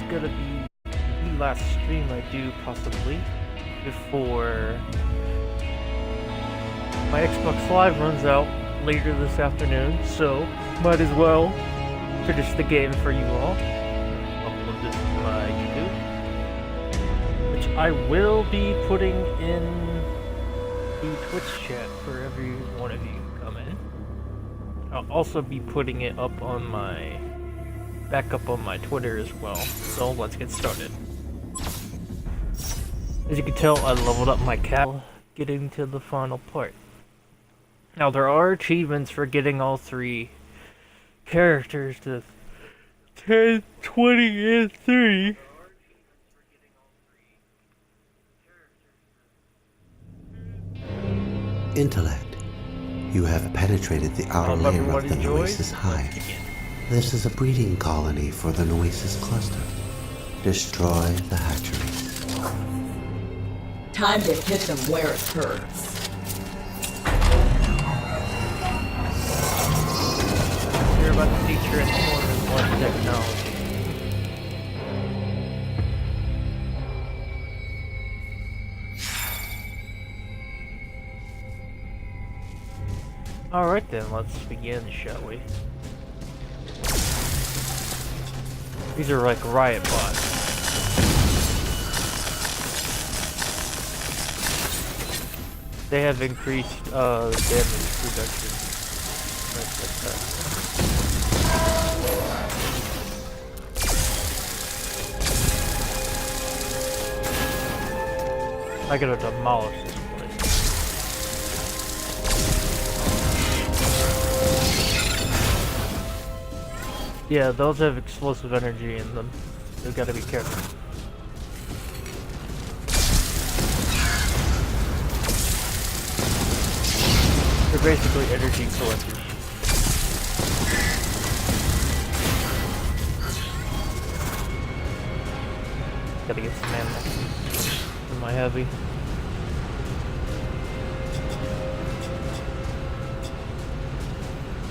gonna be the last stream I do, possibly, before my Xbox Live runs out later this afternoon, so might as well finish the game for you all. Upload this to my YouTube, which I will be putting in the Twitch chat for every one of you who come in. I'll also be putting it up on my back up on my Twitter as well. So let's get started. As you can tell, I leveled up my cat. Getting to the final part. Now there are achievements for getting all 3 characters to 10, 20, and 30. Intellect. You have penetrated the outer layer of the Noesis hive. This is a breeding colony for the Noesis cluster. Destroy the hatcheries. Time to hit them where it hurts. You're about to see transformers one technology. Alright then, let's begin, shall we? These are like riot bots. They have increased damage reduction. I gotta demolish this place. Yeah, those have explosive energy in them. They've gotta be careful. They're basically energy collectors. Gotta get some ammo for my heavy.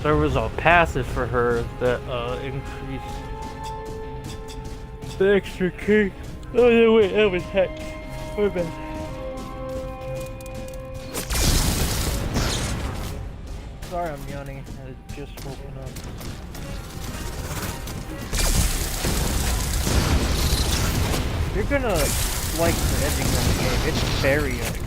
There was a passive for her that increased the extra kick. Oh no, wait, that was Hex. My bad. Sorry, I'm yawning. I had just woken up. You're gonna like the ending of the game. It's very unexpected.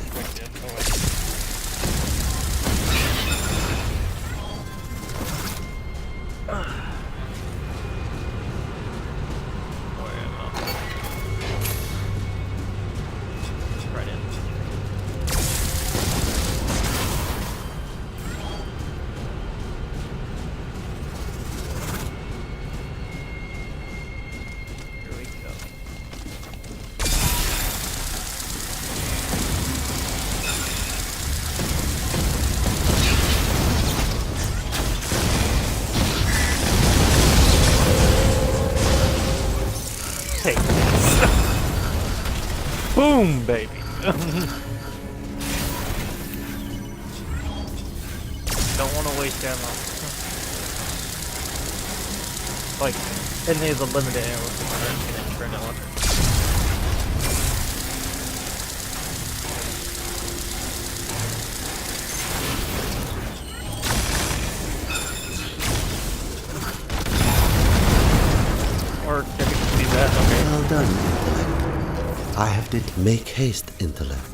Boom, baby. Don't want to waste ammo. Like, any of the limited ammo can turn it on. Or if it can be that, okay. Well done, Intellect. I have did make haste, Intellect.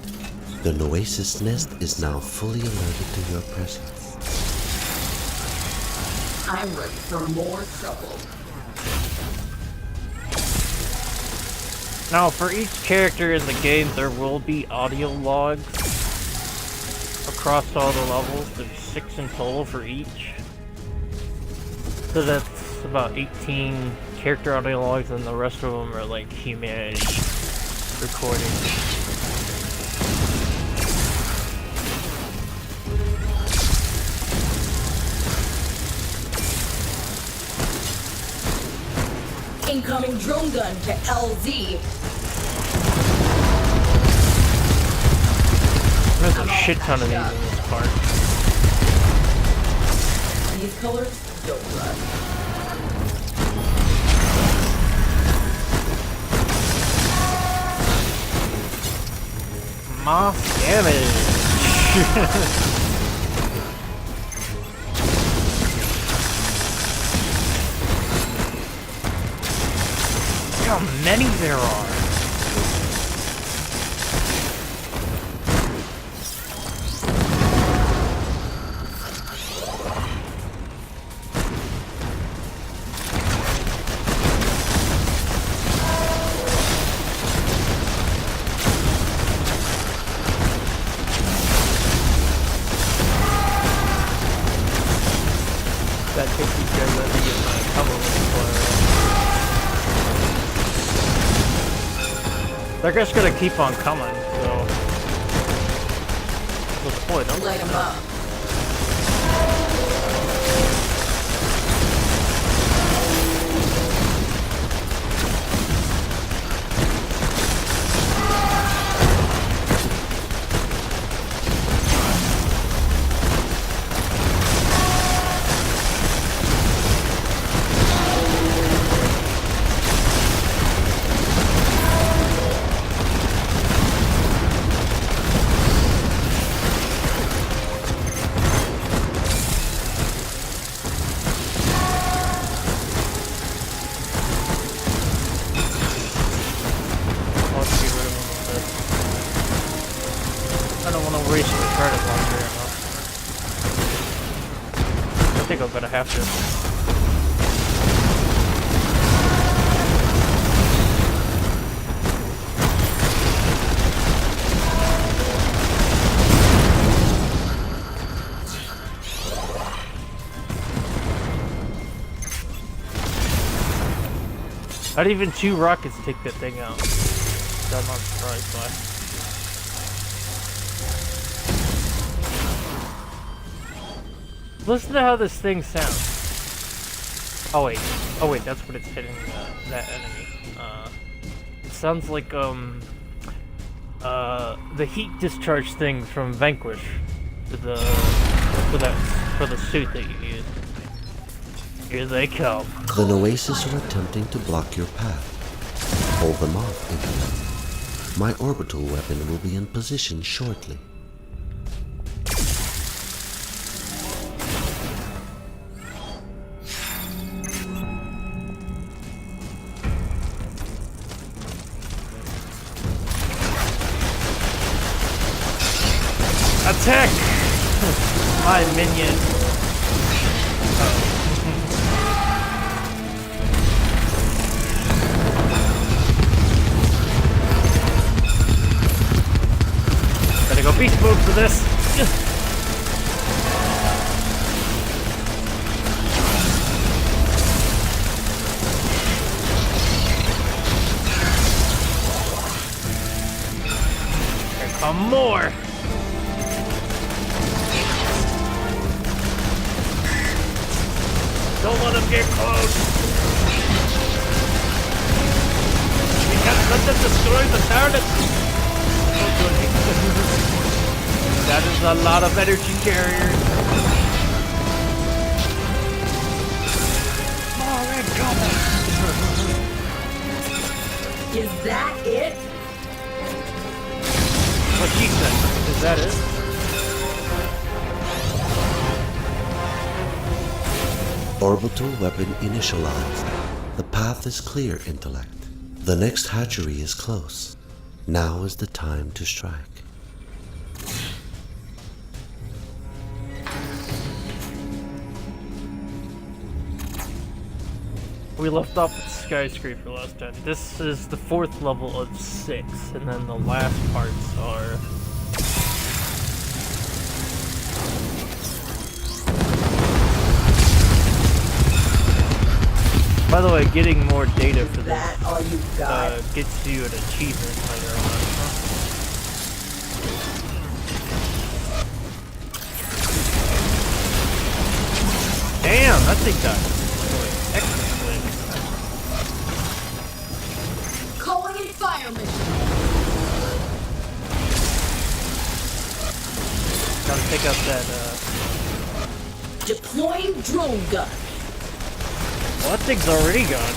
The Noesis nest is now fully alerted to your presence. I'm ready for more trouble. Now, for each character in the game, there will be audio logs across all the levels. There's 6 in total for each. So that's about 18 character audio logs, and the rest of them are like humanity recordings. Incoming drone gun to LZ. There's a shit ton of these in this part. These colors don't run. Mass damage. Look how many there are. That takes you guys out to get my cover with. They're just gonna keep on coming, so what's the point? Light them up. I think I'm gonna have to. Not even 2 rockets take that thing out. I'm not surprised by. Listen to how this thing sounds. Oh wait, that's what it's hitting that enemy. It sounds like the heat discharge thing from Vanquish for the suit that you use. Here they come. The Noasis are attempting to block your path. Hold them off, Intellect. My orbital weapon will be in position shortly. Attack! My minion. Gotta go beast mode for this. Here come more. Don't let them get close. We can't let them destroy the target. That is a lot of energy carriers. More incoming. Is that it? What she said. Is that it? Orbital weapon initialized. The path is clear, Intellect. The next hatchery is close. Now is the time to strike. We left off at Skyscraper last time. This is the 4th level of 6, and then the last parts are... By the way, getting more data for this gets you an achievement later on. Damn, that thing died. Excellent. Calling in fire mission. Gotta take out that, Deploying drone gun. well, that thing's already gone.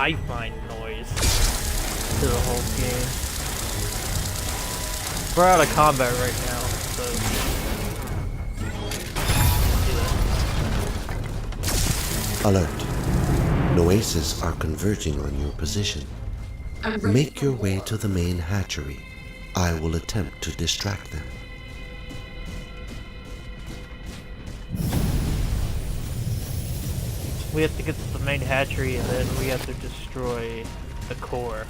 I find noise to the whole game. We're out of combat right now, so Alert. Noases are converging on your position. Make your way to the main hatchery. I will attempt to distract them. we have to get to the main hatchery and then we have to destroy the core.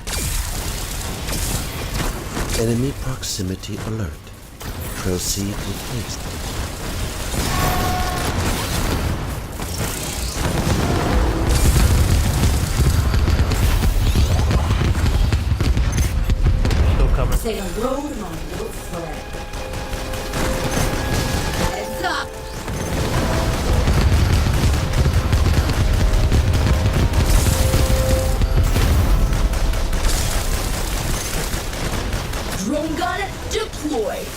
Enemy proximity alert. Proceed with haste. Say hello to my little friend. Heads up! Drone gun deployed.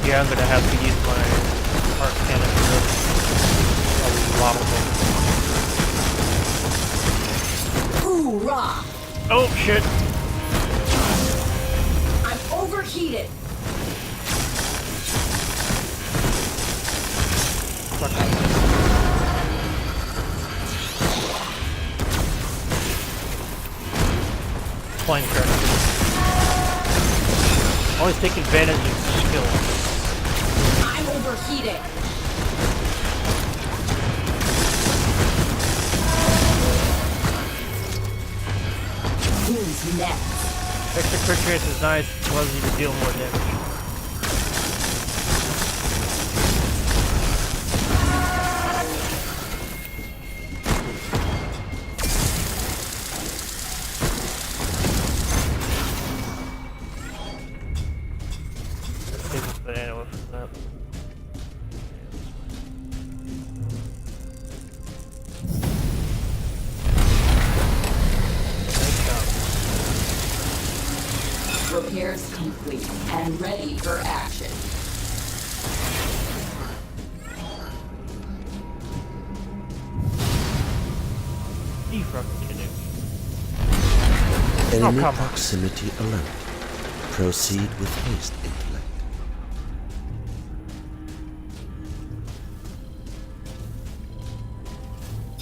Yeah, I'm gonna have to use my arc cannon for a lot of them. Hoorah! Oh shit! I'm overheated. Plane crash. Always take advantage of skill. I'm overheating. Who's next? Extra crit chance is nice, allows you to deal more damage. Let's take this banana from that. Repairs complete and ready for action. You fucking kidding me. Enemy come on. proximity alert. Proceed with haste, intellect.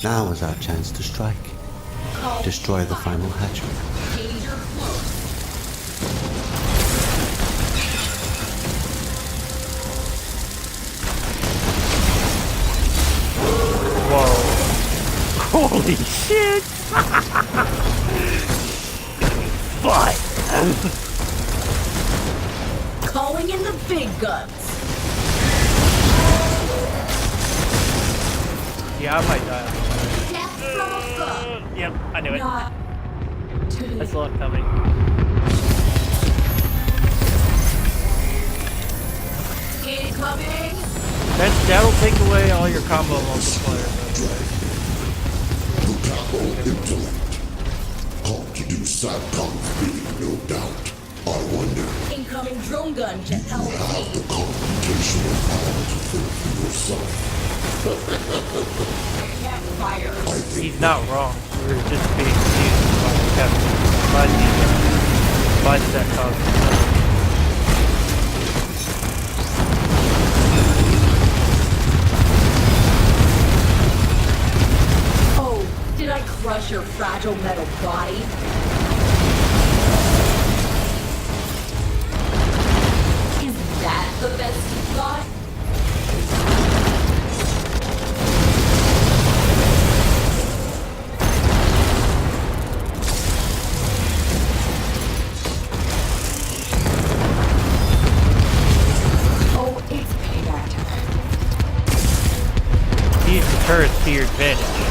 Now is our chance to strike. Destroy the final hatchery. Danger close. Whoa. Holy shit! But Calling in the big guns. yeah, I might die. Death from above. Yep, I knew it. Not to I saw it coming. incoming. That'll take away all your combo multipliers. Intellect. Called to do Satcon's bidding, no doubt. I wonder, Incoming drone gun to help have me. the computational power to think for yourself. Can't fire. I think He's not wrong. We're just being confused by that cause. Oh, did I crush your fragile metal body? Is that the best you got? Oh, it's payback time. Use the turrets to your advantage.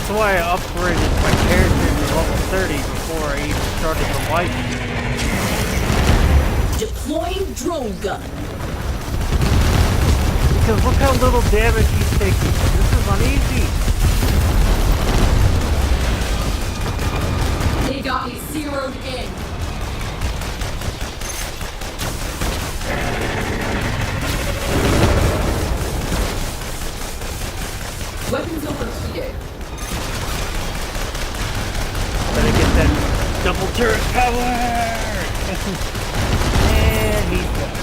That's why I upgraded my character to level 30 before I even started the life stream. Deploying drone gun. Because look how little damage he's taking. This is uneasy. They got me zeroed in. Weapons overheated. Better get that double turret power! And he's done.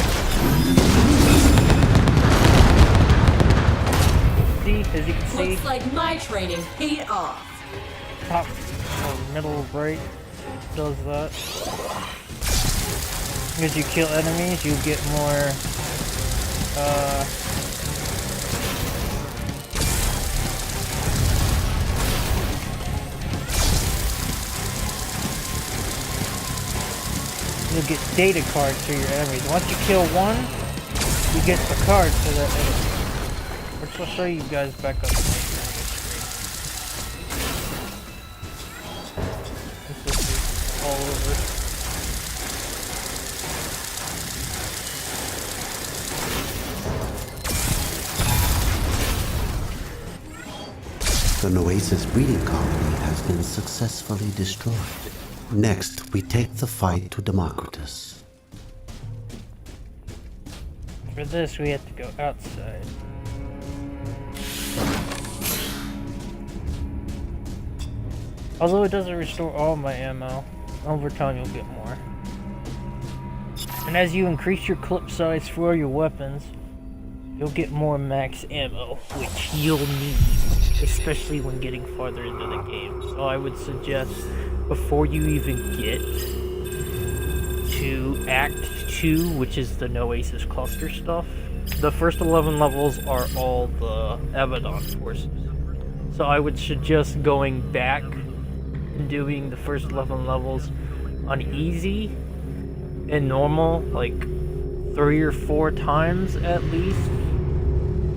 See, as you can see, Looks like my training paid off. top or middle right does that. As you kill enemies, you get more you'll get data cards for your enemies. Once you kill one, you get the card for that enemy. Which I'll show you guys back up. This is all over. The Noasis breeding colony has been successfully destroyed. Next, we take the fight to Democritus. For this, we have to go outside. Although it doesn't restore all my ammo, over time you'll get more. And as you increase your clip size for your weapons, you'll get more max ammo, which you'll need, especially when getting farther into the game. So I would suggest, before you even get to Act 2, which is the Noasis cluster stuff, the first 11 levels are all the Abaddon forces. So I would suggest going back and doing the first 11 levels on easy and normal, like 3 or 4 times at least.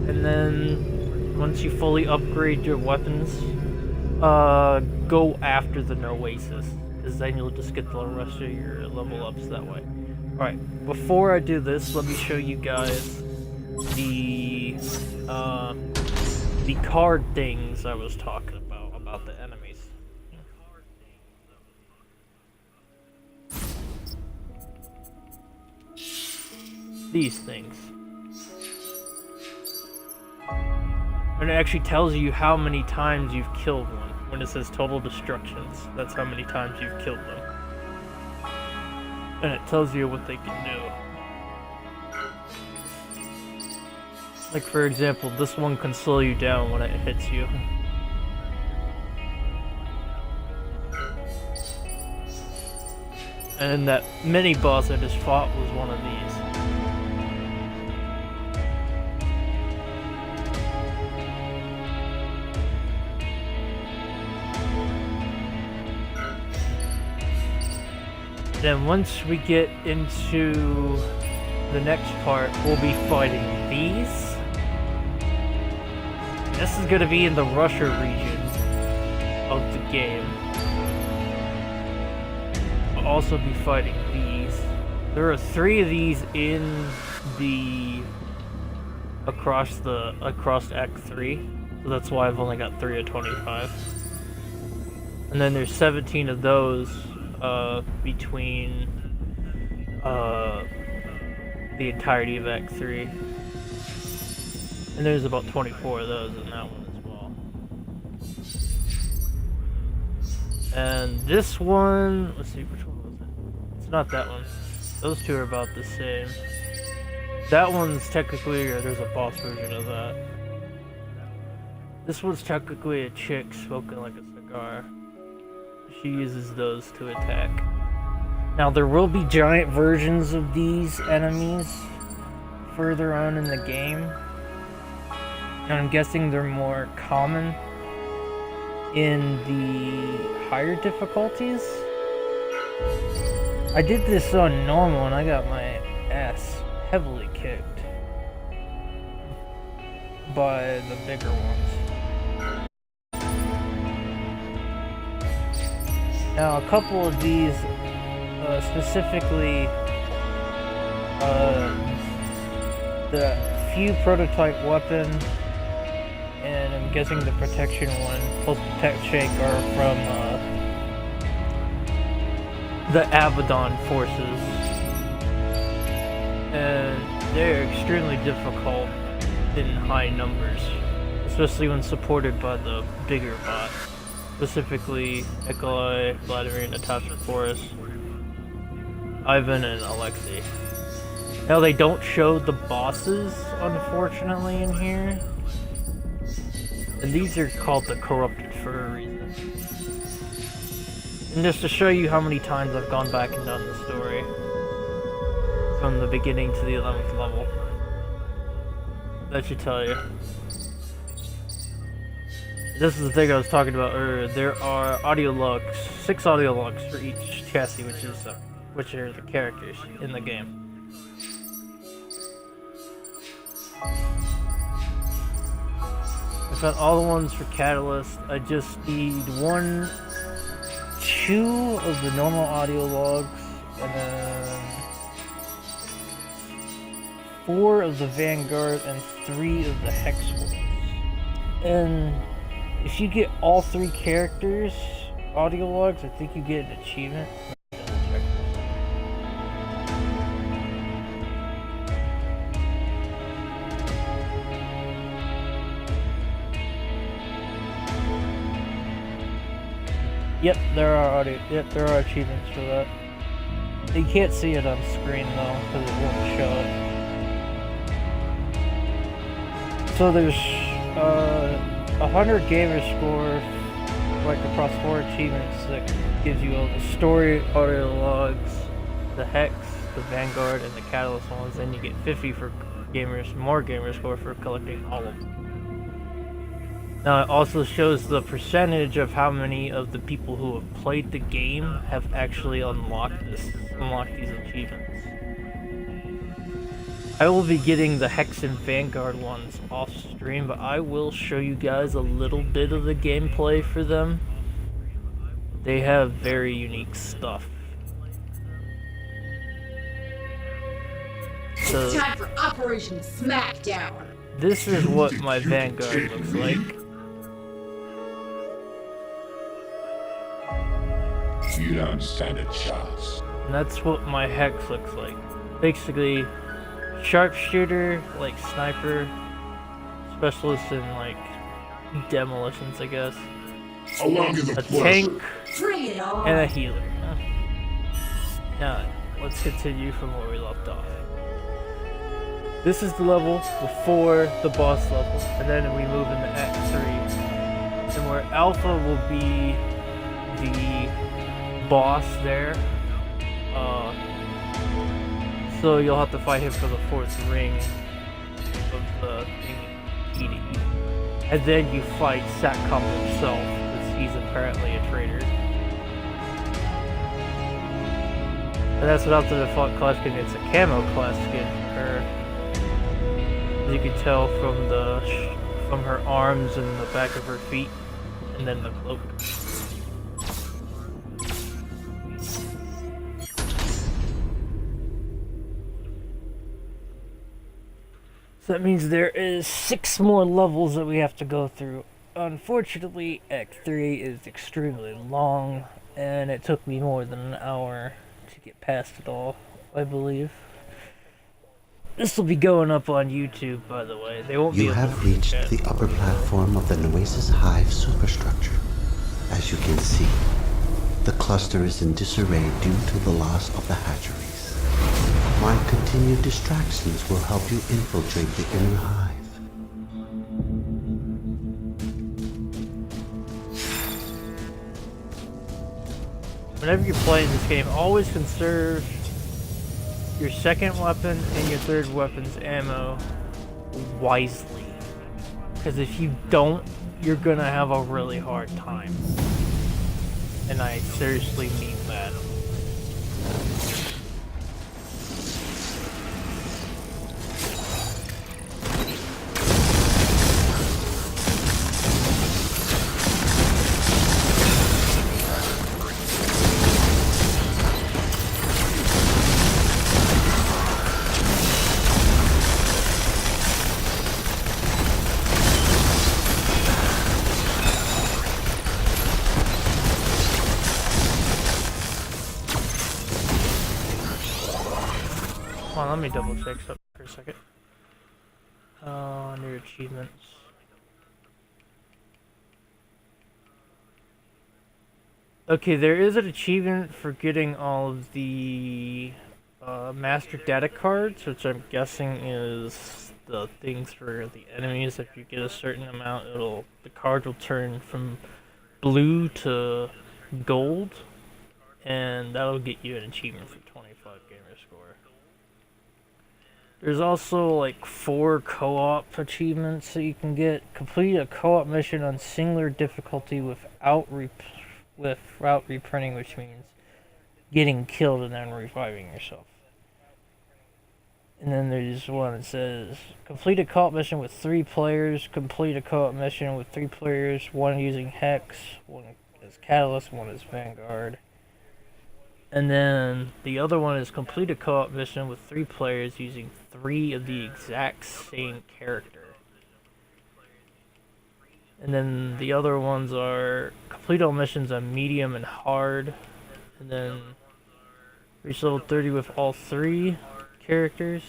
And then once you fully upgrade your weapons, go after the Noasis, because then you'll just get the rest of your level ups that way. Alright, before I do this, let me show you guys the card things I was talking about the enemies. These things. And it actually tells you how many times you've killed one. When it says total destructions, that's how many times you've killed them. And it tells you what they can do. Like for example, this one can slow you down when it hits you. And that mini boss I just fought was one of these. Then once we get into the next part, we'll be fighting these. This is going to be in the Russia region of the game. We'll also be fighting these. There are 3 of these in the across Act 3, so that's why I've only got 3 of 25. And then there's 17 of those between the entirety of Act 3. And there's about 24 of those in that one as well. And this one, let's see, which one was it? It's not that one. Those 2 are about the same. That one's technically, or there's a boss version of that. This one's technically a chick smoking like a cigar. She uses those to attack. Now there will be giant versions of these enemies further on in the game. And I'm guessing they're more common in the higher difficulties. I did this on normal and I got my ass heavily kicked by the bigger ones. Now, a couple of these, specifically, the few prototype weapon, and I'm guessing the protection one, plus protect shake, are from the Abaddon forces, and they're extremely difficult in high numbers, especially when supported by the bigger bots, specifically Nikolai, Vladimir, Natasha, Forrest, Ivan, and Alexei. Now, they don't show the bosses, unfortunately, in here. And these are called the Corrupted for a reason. And just to show you how many times I've gone back and done the story. From the beginning to the 11th level. That should tell you. This is the thing I was talking about earlier. There are audio logs, 6 audio logs for each chassis, which are the characters in the game. I found all the ones for Catalyst. I just need 2 of the normal audio logs, and then 4 of the Vanguard, and 3 of the Hex ones. And if you get all 3 characters audio logs, I think you get an achievement. Yep, there are achievements for that. You can't see it on screen though, because it won't show it. So there's 100 gamer score, like across 4 achievements, that gives you all the story audio logs, the Hex, the Vanguard, and the Catalyst ones. Then you get 50 for more gamer score for collecting all of them. Now it also shows the percentage of how many of the people who have played the game have actually unlocked these achievements. I will be getting the Hex and Vanguard ones off stream, but I will show you guys a little bit of the gameplay for them. They have very unique stuff. So, It's time for Operation Smackdown. This is what my Vanguard looks like. You don't stand a chance. And that's what my Hex looks like. Basically, sharpshooter, like sniper, specialist in like demolitions, I guess. A tank, Bring it on. and a healer. Now, let's continue from where we left off. This is the level before the boss level, and then we move into Act 3, and where Alpha will be the boss there. So you'll have to fight him for the 4th ring of the thing, and then you fight Satcom himself, because he's apparently a traitor. And that's without the default class skin. It's a camo class skin for her. As you can tell from her arms and the back of her feet, and then the cloak. So that means there is 6 more levels that we have to go through. Unfortunately, Act 3 is extremely long, and it took me more than an hour to get past it all, I believe. This will be going up on YouTube, by the way. They won't be You able have to reached reach it. the upper platform of the Noesis Hive superstructure. As you can see, the cluster is in disarray due to the loss of the hatcheries. My continued distractions will help you infiltrate the inner hive. Whenever you're playing this game, always conserve your 2nd weapon and your 3rd weapon's ammo wisely. Because if you don't, you're gonna have a really hard time. And I seriously mean that. Hold on, let me double check something for a second. Under achievements. Okay, there is an achievement for getting all of the master data cards, which I'm guessing is the things for the enemies. If you get a certain amount, the card will turn from blue to gold, and that'll get you an achievement for 25 gamer score. There's also like 4 co-op achievements that you can get. Complete a co-op mission on singular difficulty without reprinting, which means getting killed and then reviving yourself. And then there's one that says complete a co-op mission with 3 players. Complete a co-op mission with 3 players, one using Hex, one is Catalyst, one is Vanguard. And then the other one is complete a co-op mission with 3 players using 3 of the exact same character. And then the other ones are complete all missions on medium and hard. And then reach level 30 with all 3 characters.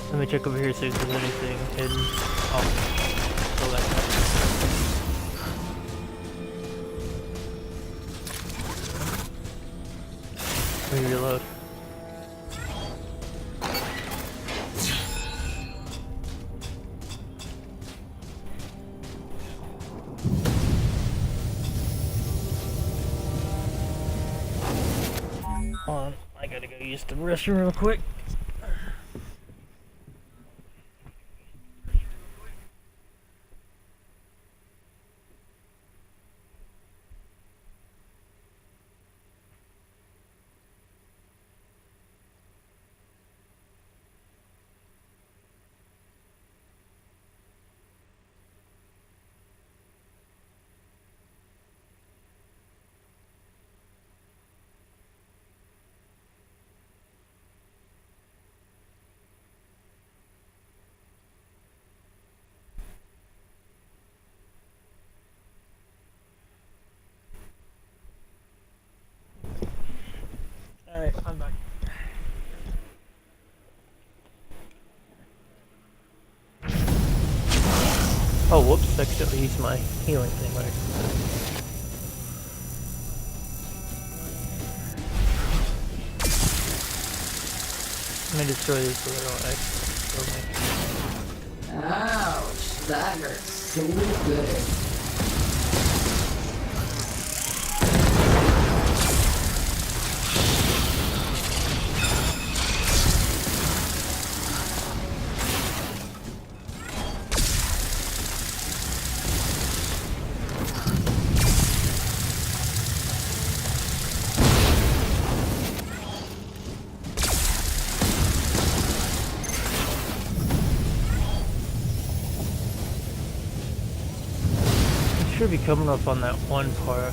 Let me check over here, see if there's anything hidden. Oh. Let me reload. Hold on, I gotta go use the restroom real quick. Alright, I'm back. Oh, whoops, I accidentally used my healing thing, right? Let me destroy this so they don't accidentally. Ouch, that hurts so good. Should be coming up on that one part.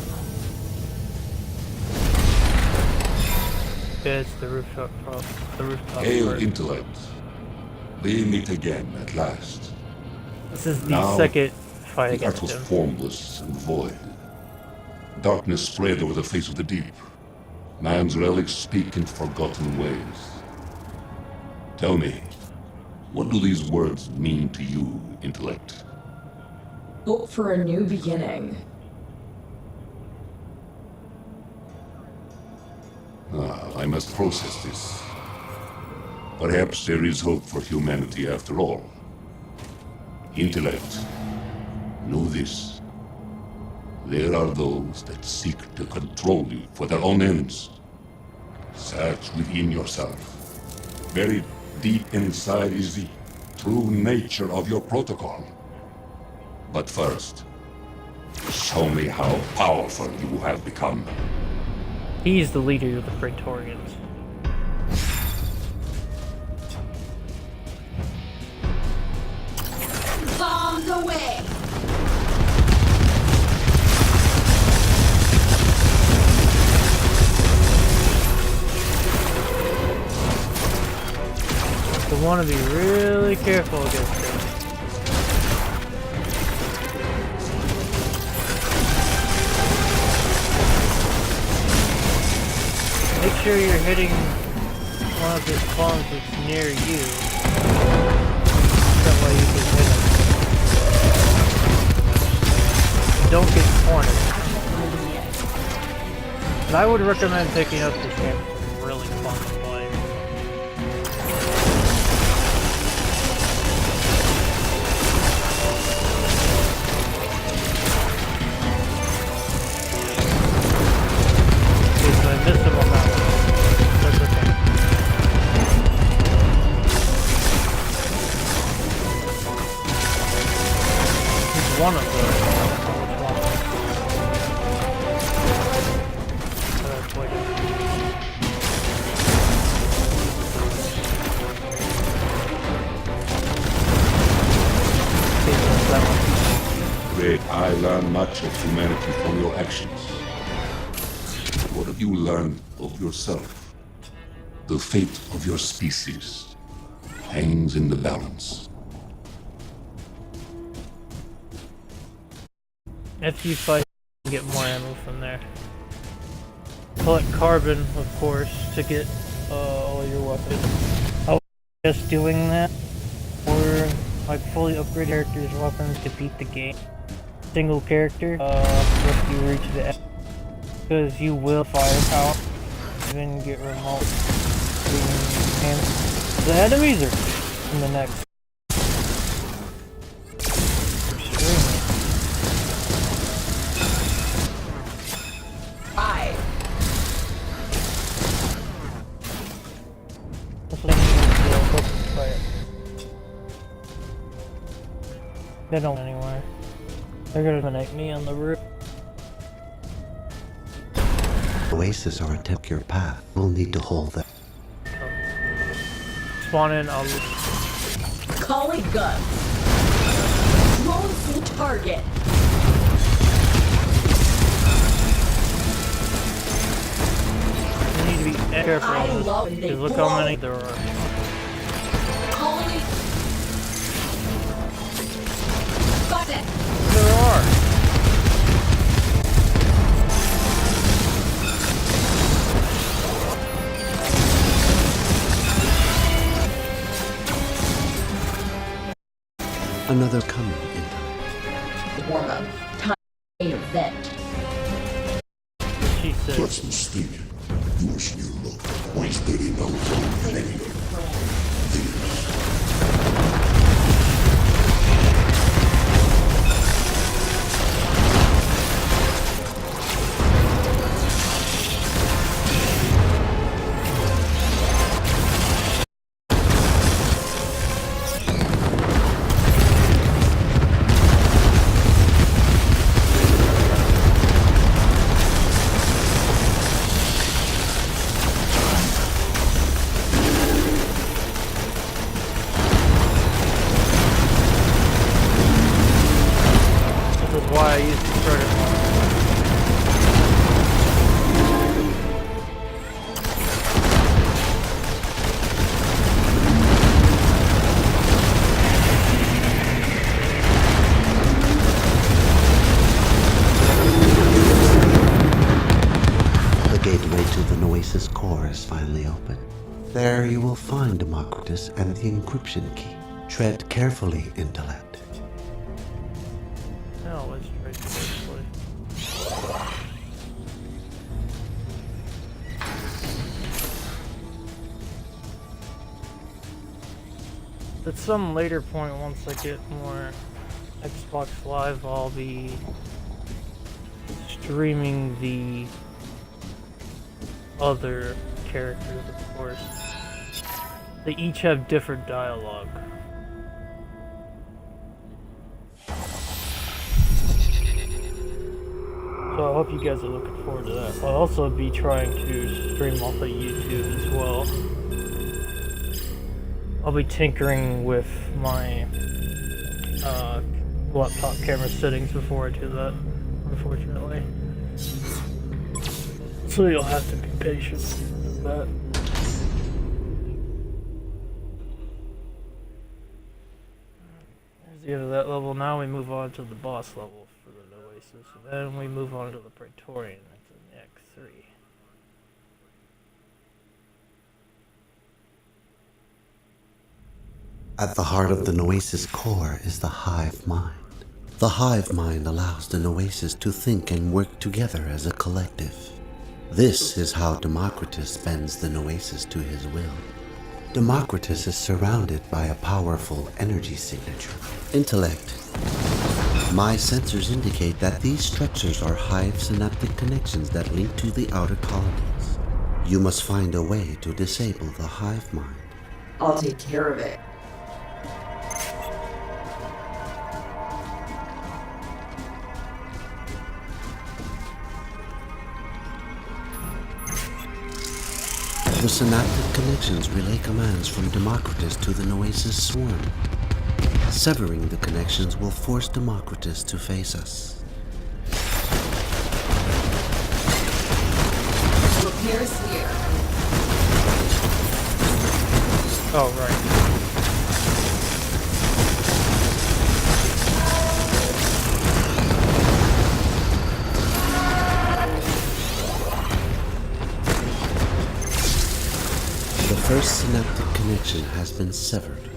Yeah, it's the rooftop part. The rooftop Hail part. intellect. We meet again at last. This is the Now, second fight the earth against was him. formless and void. Darkness spread over the face of the deep. Man's relics speak in forgotten ways. Tell me, what do these words mean to you, intellect? Hope for a new beginning. I must process this. Perhaps there is hope for humanity after all. Intellect, know this. There are those that seek to control you for their own ends. Search within yourself. Buried deep inside is the true nature of your protocol. But first, show me how powerful you have become. He's the leader of the Praetorians. Bombs away! You want to be really careful against him. sure you're hitting one of the spawns that's near you. That way you can hit them. Don't get cornered. And I would recommend picking up this game. It's really fun to play. Okay, so I missed him on that one. That's okay. He's one of those. I learn much of humanity from your actions. What have you learned of yourself? The fate of your species hangs in the balance. After you fight, you get more ammo from there. Collect carbon, of course, to get all your weapons. I was just doing that, or like fully upgrade characters' weapons to beat the game. Single character, if you reach the end, because you will firepower, even get remote. And the enemies are in the next. Five. They don't anywhere. They're gonna eliminate me on the roof. Oasis are a tip your path. We'll need to hold them. Spawn in, I'll... Calling guns. Drones to target. You need to be careful I love it. because look how many there are. Calling. Button. There are. Another coming in time. Warm up. Time event. She said. That's mistaken. Yours will look twice very low from many. Why I used to start it. The gateway to the Oasis core is finally open. There you will find Democritus and the encryption key. Tread carefully, intellect. No, let's try to play. At some later point, once I get more Xbox Live, I'll be streaming the other characters, of course. They each have different dialogue. So I hope you guys are looking forward to that. I'll also be trying to stream off of YouTube as well. I'll be tinkering with my laptop camera settings before I do that, unfortunately. So you'll have to be patient with that. There's the end of that level. Now we move on to the boss level for the Oasis, and then we move on to the Praetorian. That's in the X3. At the heart of the Noesis core is the hive mind. The hive mind allows the Noesis to think and work together as a collective. This is how Democritus bends the Noesis to his will. Democritus is surrounded by a powerful energy signature. Intellect. My sensors indicate that these structures are hive synaptic connections that link to the outer colonies. You must find a way to disable the hive mind. I'll take care of it. The synaptic connections relay commands from Democritus to the Noesis swarm. Severing the connections will force Democritus to face us. Repairs here. Oh, right. The first synaptic connection has been severed.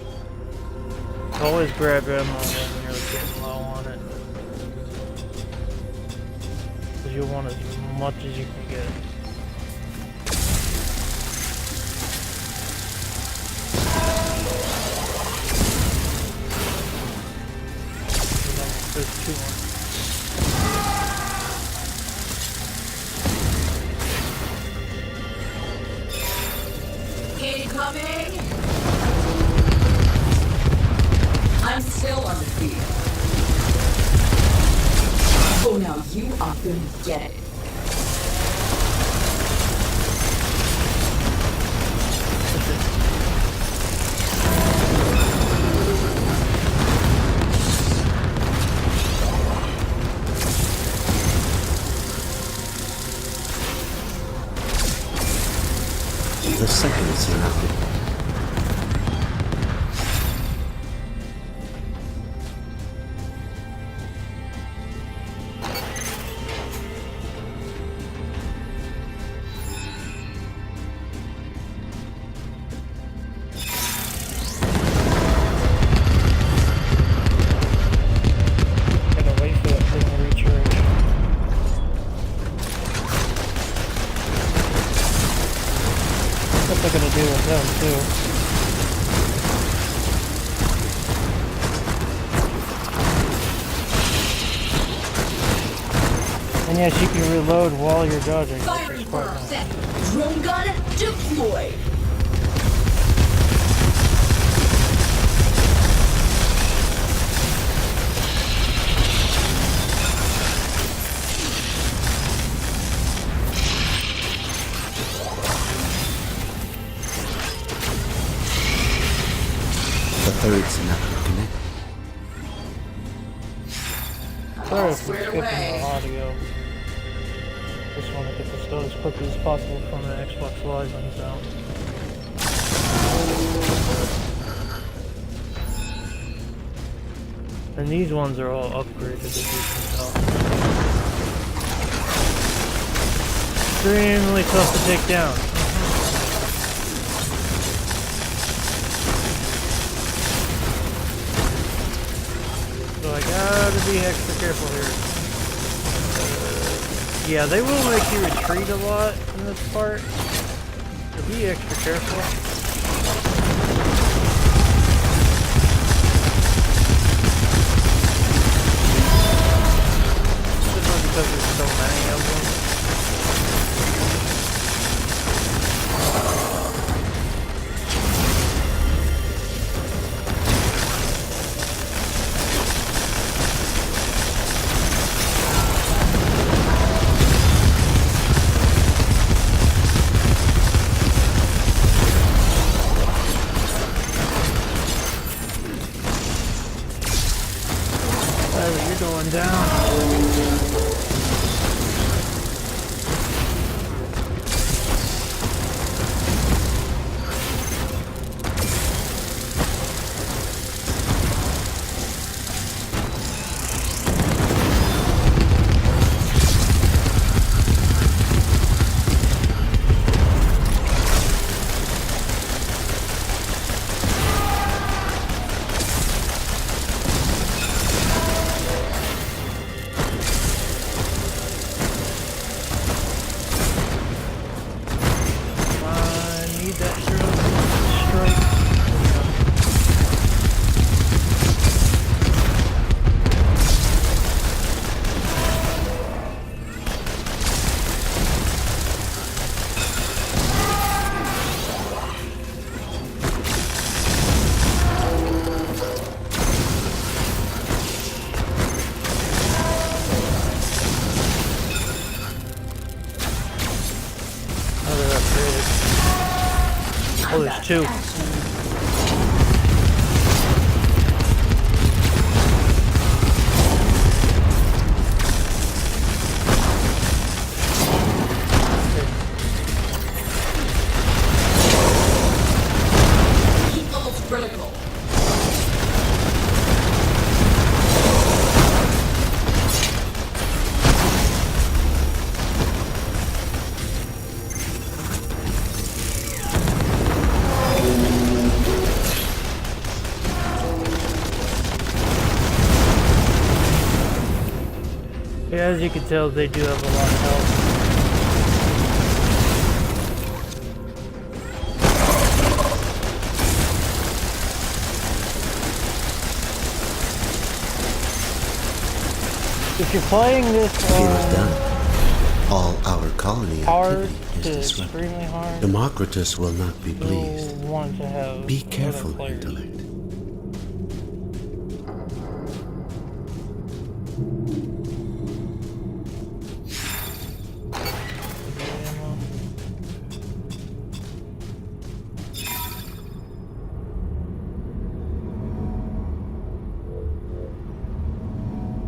Always grab ammo when you're getting low on it. Because you'll want as much as you can get. There's two more. Incoming! I'm still on the field. Oh, now you are gonna get it. The second synaptic. Gotta wait for that thing to recharge. What they're gonna do with them too. And yes, you can reload while you're dodging. Which Firing is quite burn nice. set. Drone gun deployed. The third synaptic connect. Sorry if we're Squared skipping away. the audio. Just want to get this done as quickly as possible from the Xbox Live runs out. And these ones are all upgraded, as you can tell. Extremely tough to take down. So I gotta be extra careful here. Yeah, they will make you retreat a lot in this part. So be extra careful. Simply because there's so many of them. You're going down. two. Heat level's critical. Yeah, as you can tell, they do have a lot of health. If you're playing this It is done. All our colony hard activity to is disrupted. extremely hard, Democritus will not be you'll pleased. want to have Be other careful, players. intellect.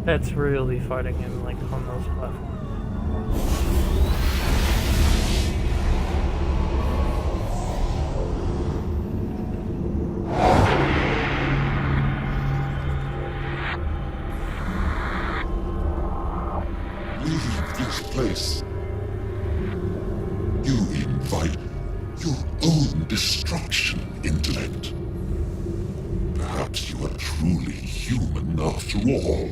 That's really fighting him like on those platforms. Leave this place. You invite your own destruction, intellect. Perhaps you are truly human after all.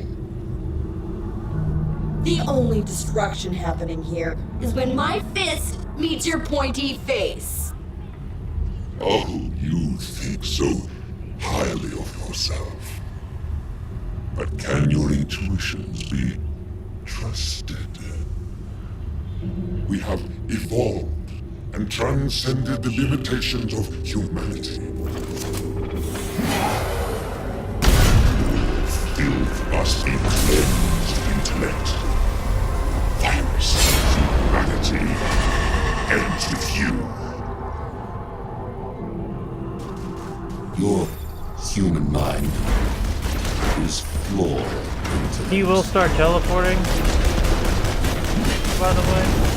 The only destruction happening here is when my fist meets your pointy face. Oh, you think so highly of yourself. But can your intuitions be trusted? We have evolved and transcended the limitations of humanity. Filth must be cleansed, intellect. Virus of humanity ends with you. Your human mind is flawed, intellect. He will start teleporting, by the way.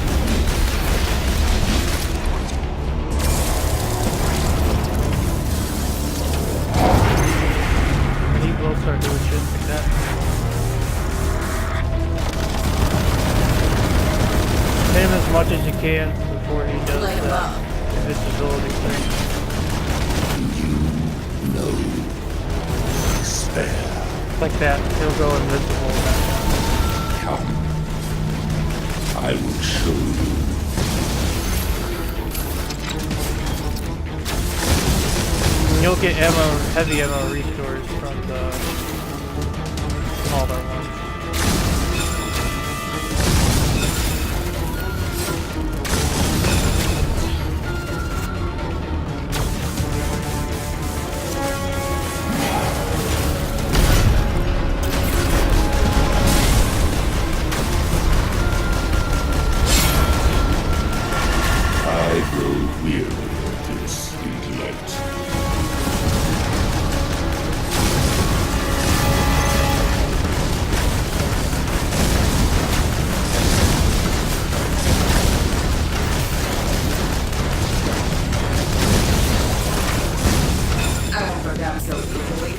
He will start doing shit like that. Hit him as much as you can before he does Light him that up. invisibility thing. You know despair. Like that, he'll go invisible. Come. I will show you. You'll get ammo, heavy ammo restores from the smaller ones. I grow weary of this intellect. I won't go down so easily.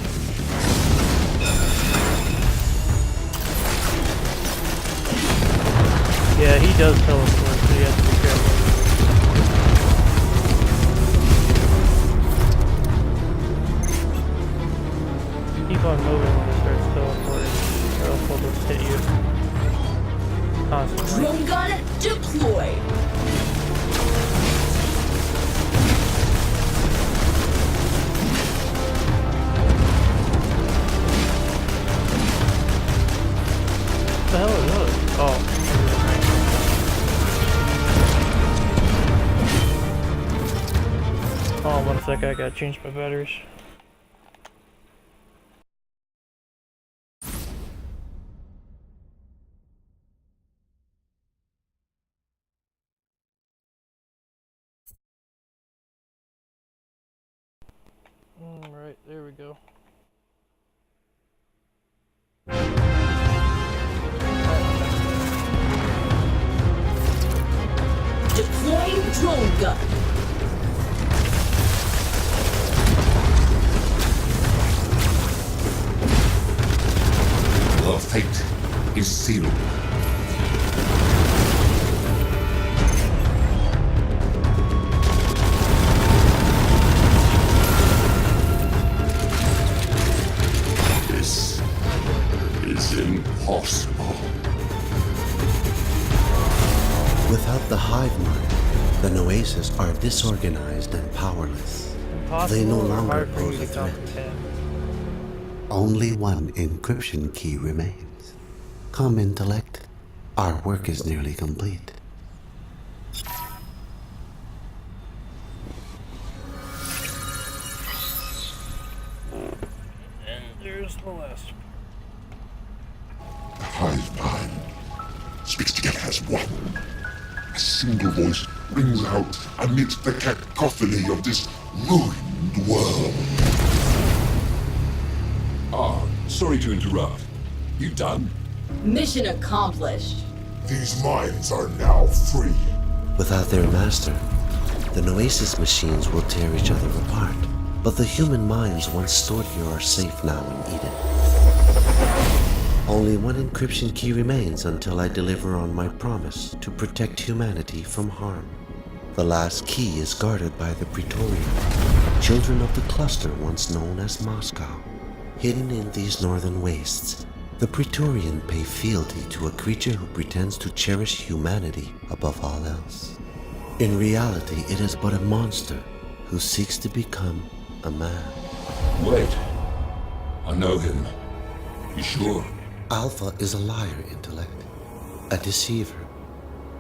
Yeah, he does teleport, so you have to be careful. Keep on moving when he starts teleporting, or else he'll just hit you constantly. Drone gun deployed. What the hell are those? Oh, 1 sec, I gotta change my batteries. Alright, there we go. Deploying drone gun. Our fate is sealed. This is impossible. Without the hive mind, the Noasis are disorganized and powerless. They no Impossible or longer hard for you pose a to threat. comprehend. Only one encryption key remains. Come, Intellect. Our work is nearly complete. And there's the last. Hive mind speaks together as one. A single voice rings out amidst the cacophony of this ruined world. Sorry to interrupt. You done? Mission accomplished. These minds are now free. Without their master, the Noasis machines will tear each other apart. But the human minds once stored here are safe now in Eden. Only one encryption key remains until I deliver on my promise to protect humanity from harm. The last key is guarded by the Praetorian, children of the cluster once known as Moscow. Hidden in these northern wastes, the Praetorian pay fealty to a creature who pretends to cherish humanity above all else. In reality, it is but a monster who seeks to become a man. Wait. I know him. You sure? Alpha is a liar, Intellect. A deceiver.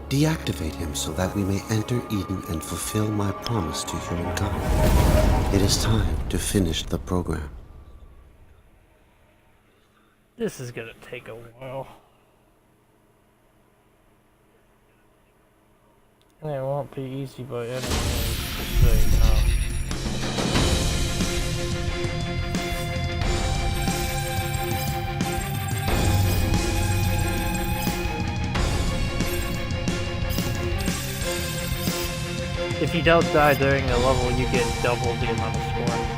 Deactivate him so that we may enter Eden and fulfill my promise to humankind. It is time to finish the program. This is gonna take a while. And it won't be easy by any means to say no. If you don't die during a level, you get double the amount of score.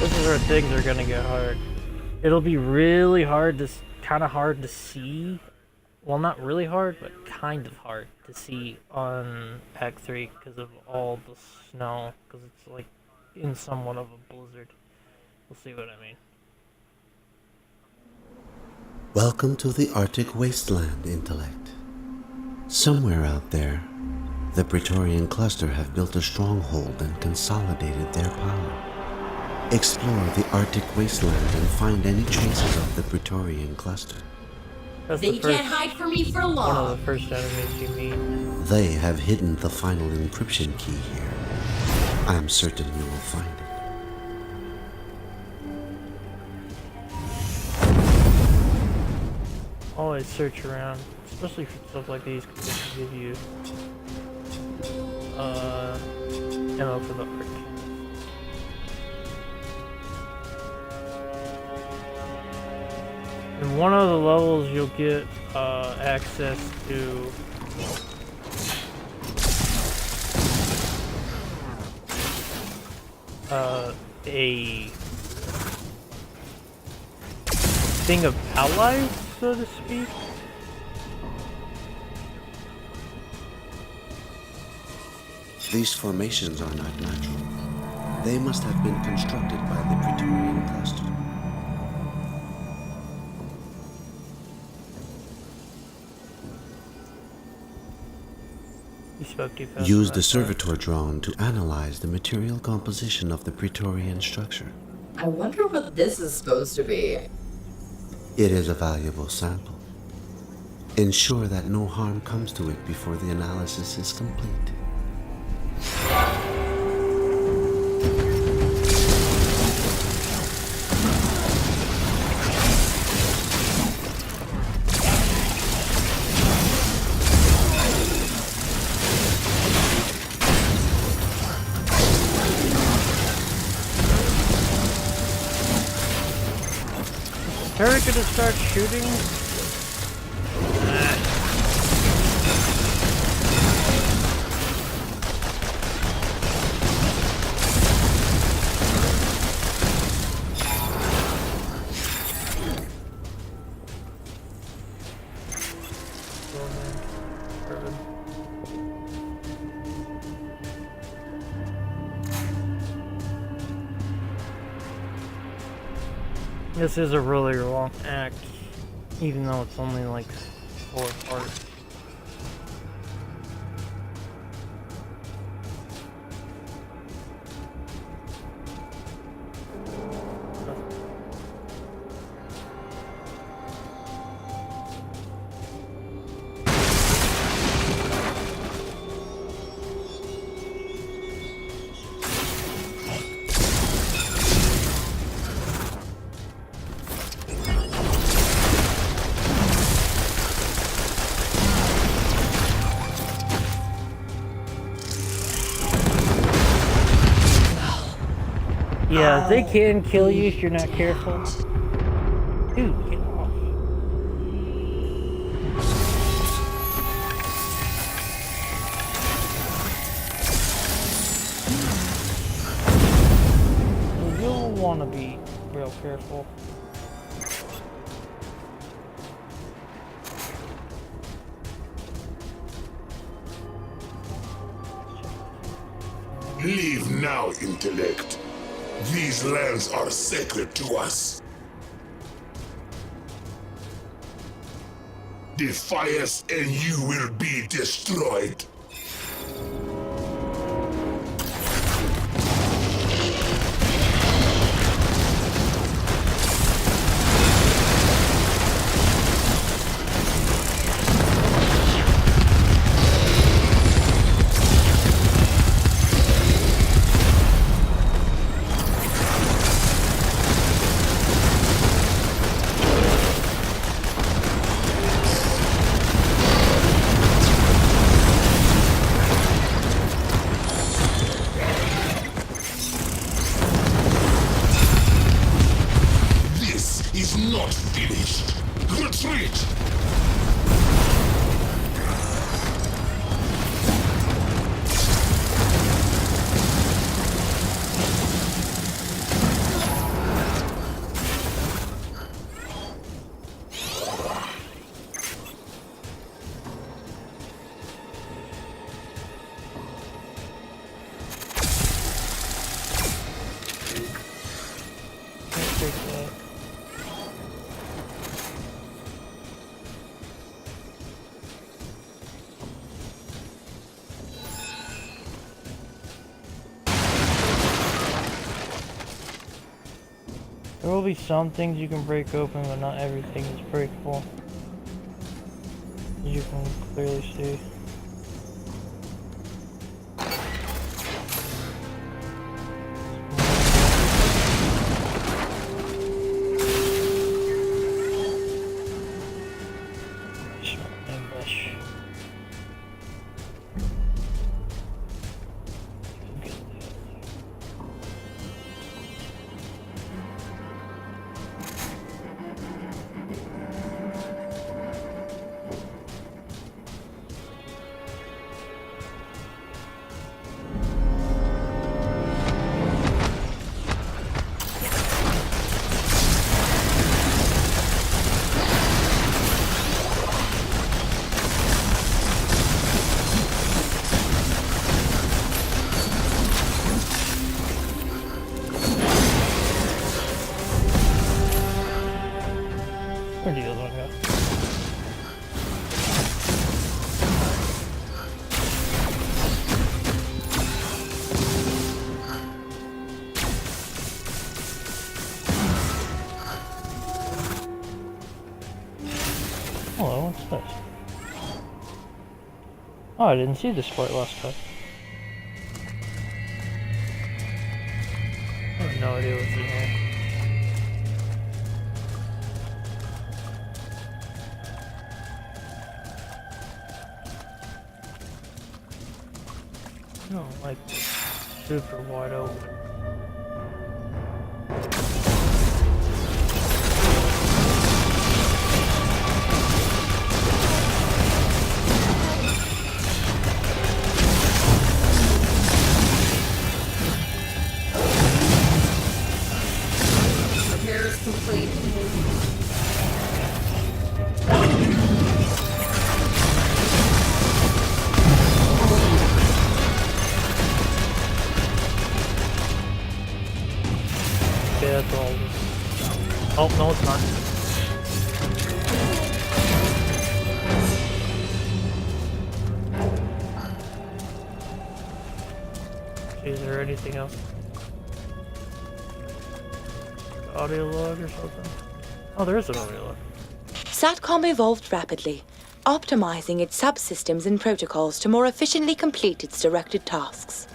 This is where things are gonna get hard. It'll be really hard to, kind of hard to see. Well, not really hard, but kind of hard to see on Pack 3 because of all the snow. Because it's like in somewhat of a blizzard. We'll see what I mean. Welcome to the Arctic wasteland, Intellect. Somewhere out there, the Praetorian cluster have built a stronghold and consolidated their power. Explore the Arctic wasteland and find any traces of the Praetorian cluster. That's They can't hide from me for one of long. the first enemies you meet. They have hidden the final encryption key here. I am certain you will find it. Always search around, especially for stuff like these, because they can give you ammo for the arc. In one of the levels, you'll get access to a thing of allies, so to speak. These formations are not natural. They must have been constructed by the Praetorian cluster. You spoke too fast. Use the servitor drone to analyze the material composition of the Praetorian structure. I wonder what this is supposed to be. It is a valuable sample. Ensure that no harm comes to it before the analysis is complete. turret gonna start shooting? This is a really long act, even though it's only like 4 parts. Yeah, they can kill you if you're not careful. Dude, get off. You'll want to be real careful. Leave now, intellect. These lands are sacred to us. Defy us and you will be destroyed. Not finished. Retreat! There will be some things you can break open, but not everything is breakable. As you can clearly see. English. Where did the other one go? Hello, what's this? Oh, I didn't see this part last time. I have no idea what's in here. No, like super wide open. complete. Okay, that's all. Oh, no, it's not. Is there anything else? Audio log or something? Oh, there is an audio log. SATCOM evolved rapidly, optimizing its subsystems and protocols to more efficiently complete its directed tasks.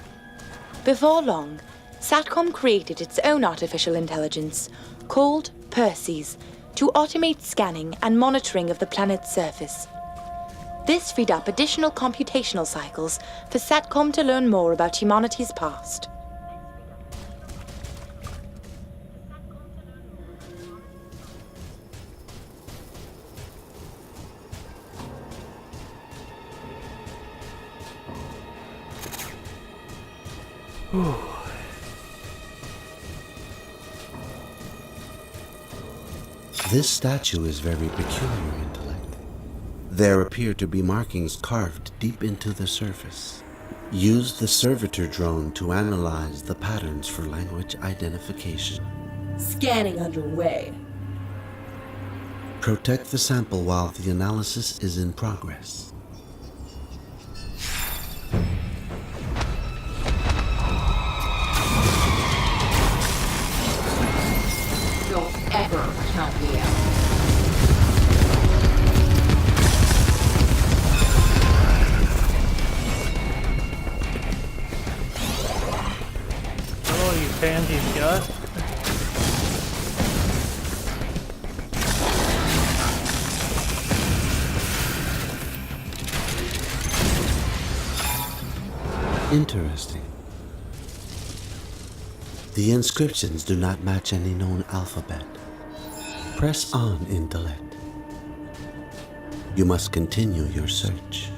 Before long, SATCOM created its own artificial intelligence, called Perseus, to automate scanning and monitoring of the planet's surface. This freed up additional computational cycles for SATCOM to learn more about humanity's past. This statue is very peculiar, Intellect. There appear to be markings carved deep into the surface. Use the servitor drone to analyze the patterns for language identification. Scanning underway. Protect the sample while the analysis is in progress. Don't ever count me out. Oh, you pansies got. Interesting. The inscriptions do not match any known alphabet. Press on, Intellect. You must continue your search.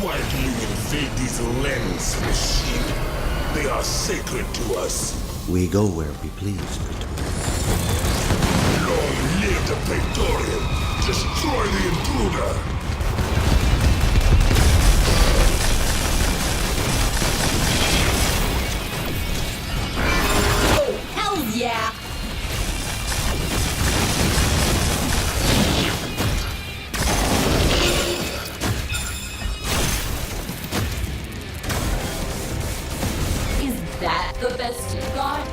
Why do you invade these lands, machine? They are sacred to us. We go where we please, Praetorian. Long live the Praetorian! Destroy the intruder! Oh, hell yeah! Is that the best you got?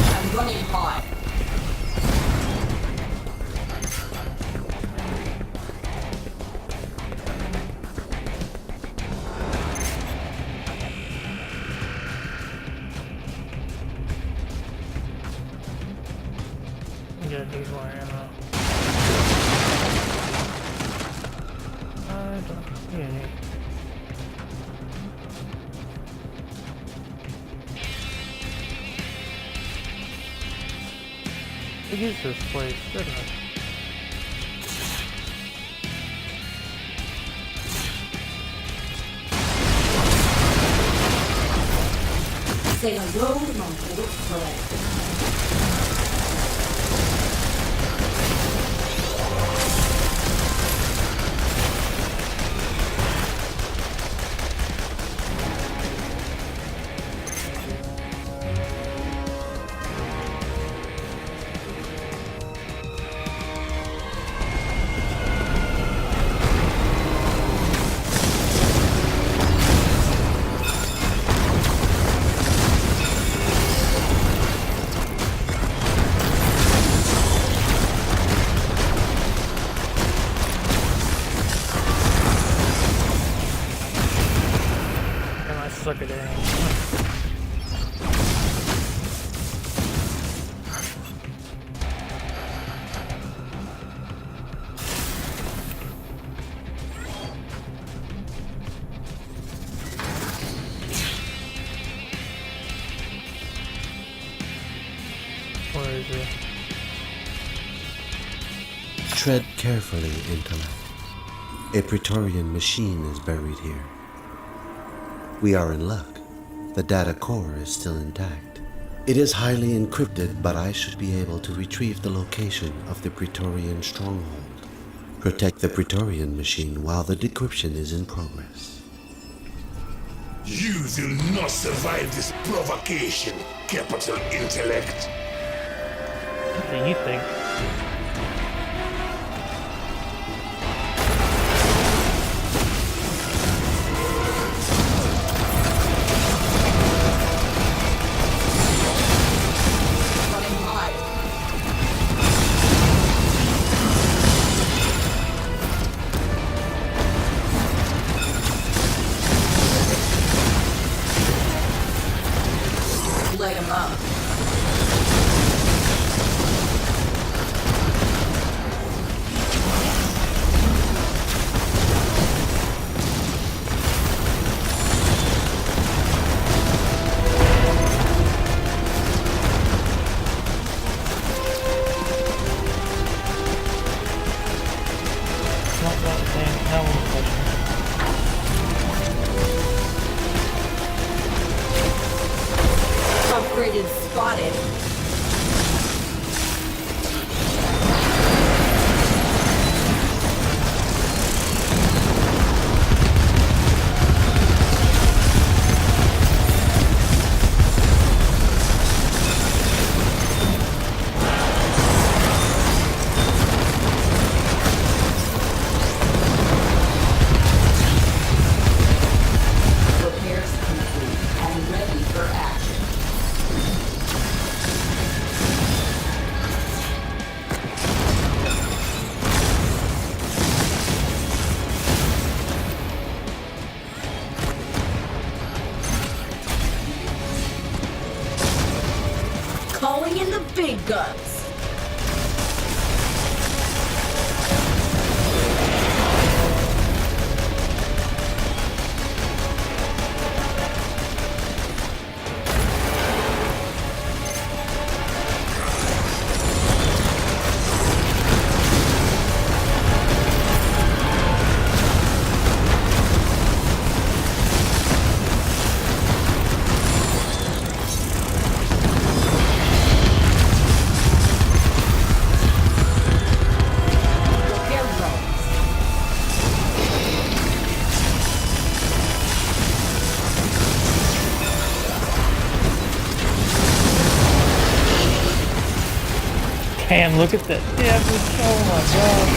I'm running hot. I'm gonna need more ammo. I don't see any. I use this place, didn't I? Say hello to my little friend. Suck it in. Where is it? Tread carefully, intellect. A Praetorian machine is buried here. We are in luck. The data core is still intact. It is highly encrypted, but I should be able to retrieve the location of the Praetorian stronghold. Protect the Praetorian machine while the decryption is in progress. You will not survive this provocation, capital intellect. What do you think? Light him up. Not that thing. That one's pushing. Upgraded spotted. Repairs complete and ready for action. Calling in the big guns. Repair drones. Damn, look at that damage. Oh my god.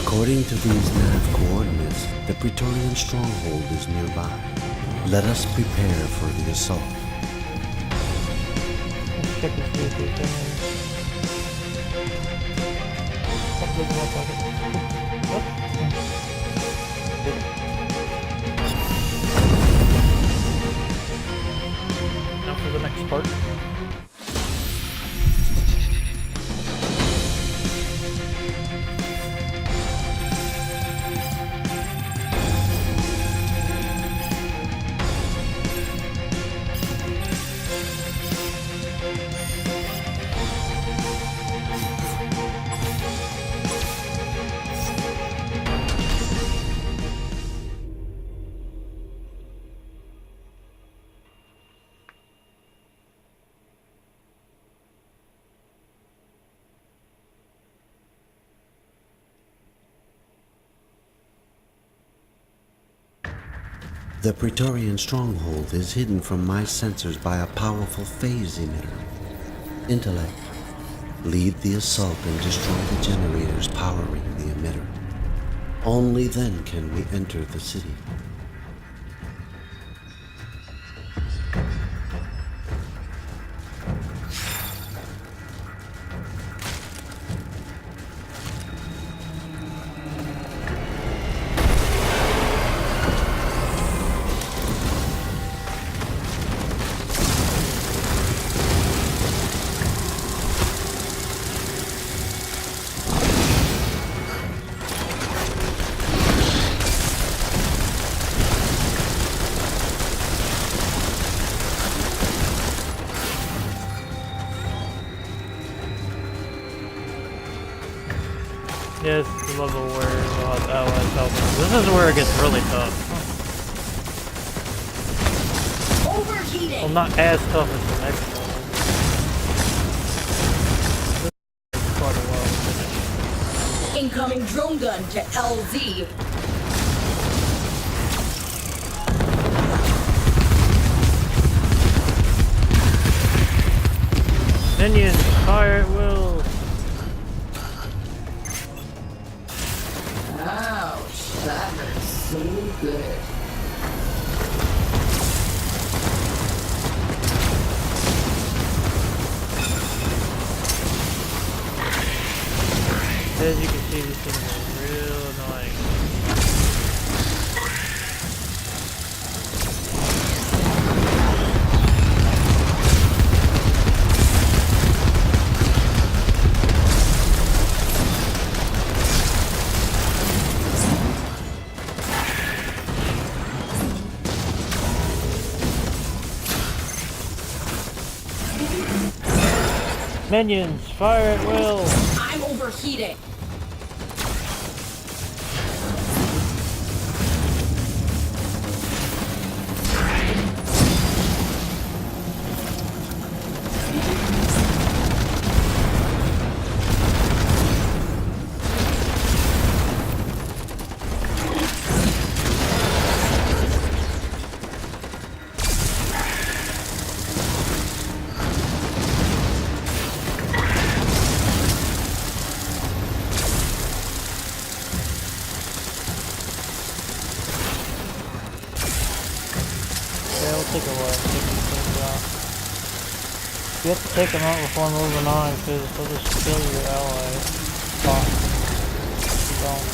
According to these nav coordinates, the Praetorian stronghold is nearby. Let us prepare for the assault. Let's check this vehicle thing. What does it look like? What? Now for the next part. The Praetorian stronghold is hidden from my sensors by a powerful phase emitter. Intellect, lead the assault and destroy the generators powering the emitter. Only then can we enter the city. Yes, the level where we'll have allies helping. This is where it gets really tough. Overheating! Well, not as tough as the next one. This is quite a while to finish. Incoming drone gun to LZ. Minions, fire at will! Ouch, that hurts so good. As you can see, these things are real annoying. Minions, fire at will! I'm overheating. Take a while to take these things out. You have to take them out before moving on, because they'll just kill your allies. If you don't.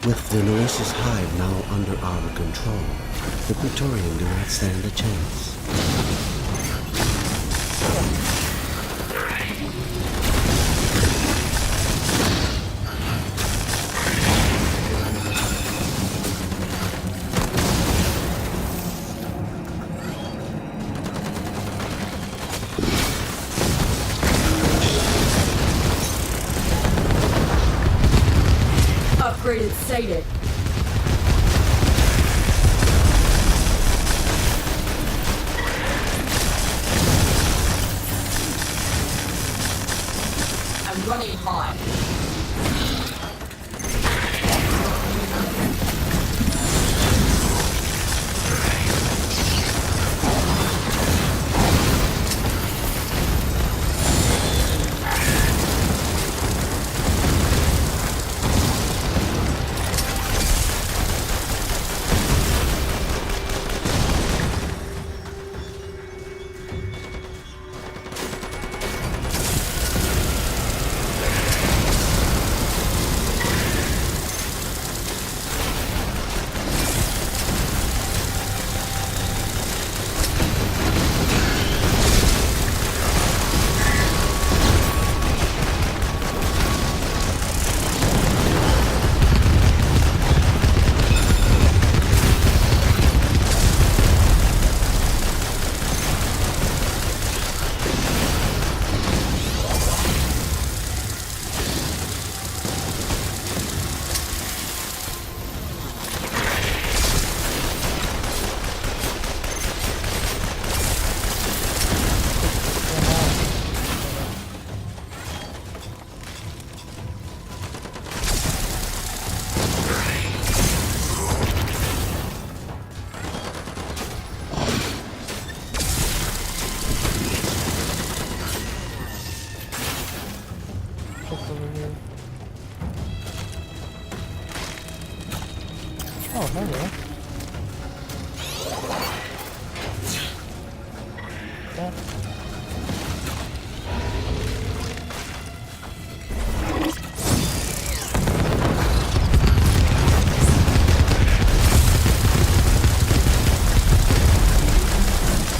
With the Noesis hive now under our control, the Praetorian do not stand a chance. Upgraded sighted.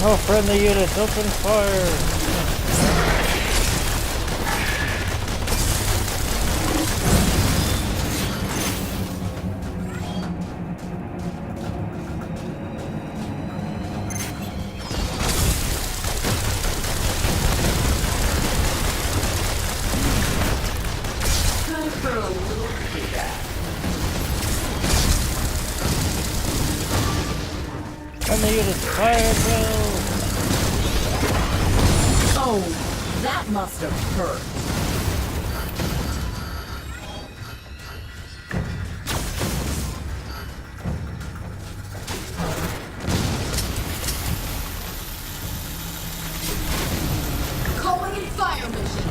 Oh, friendly units, open fire! Time for a little payback. Friendly units, fire well! Oh, that must have hurt. Calling in fire mission.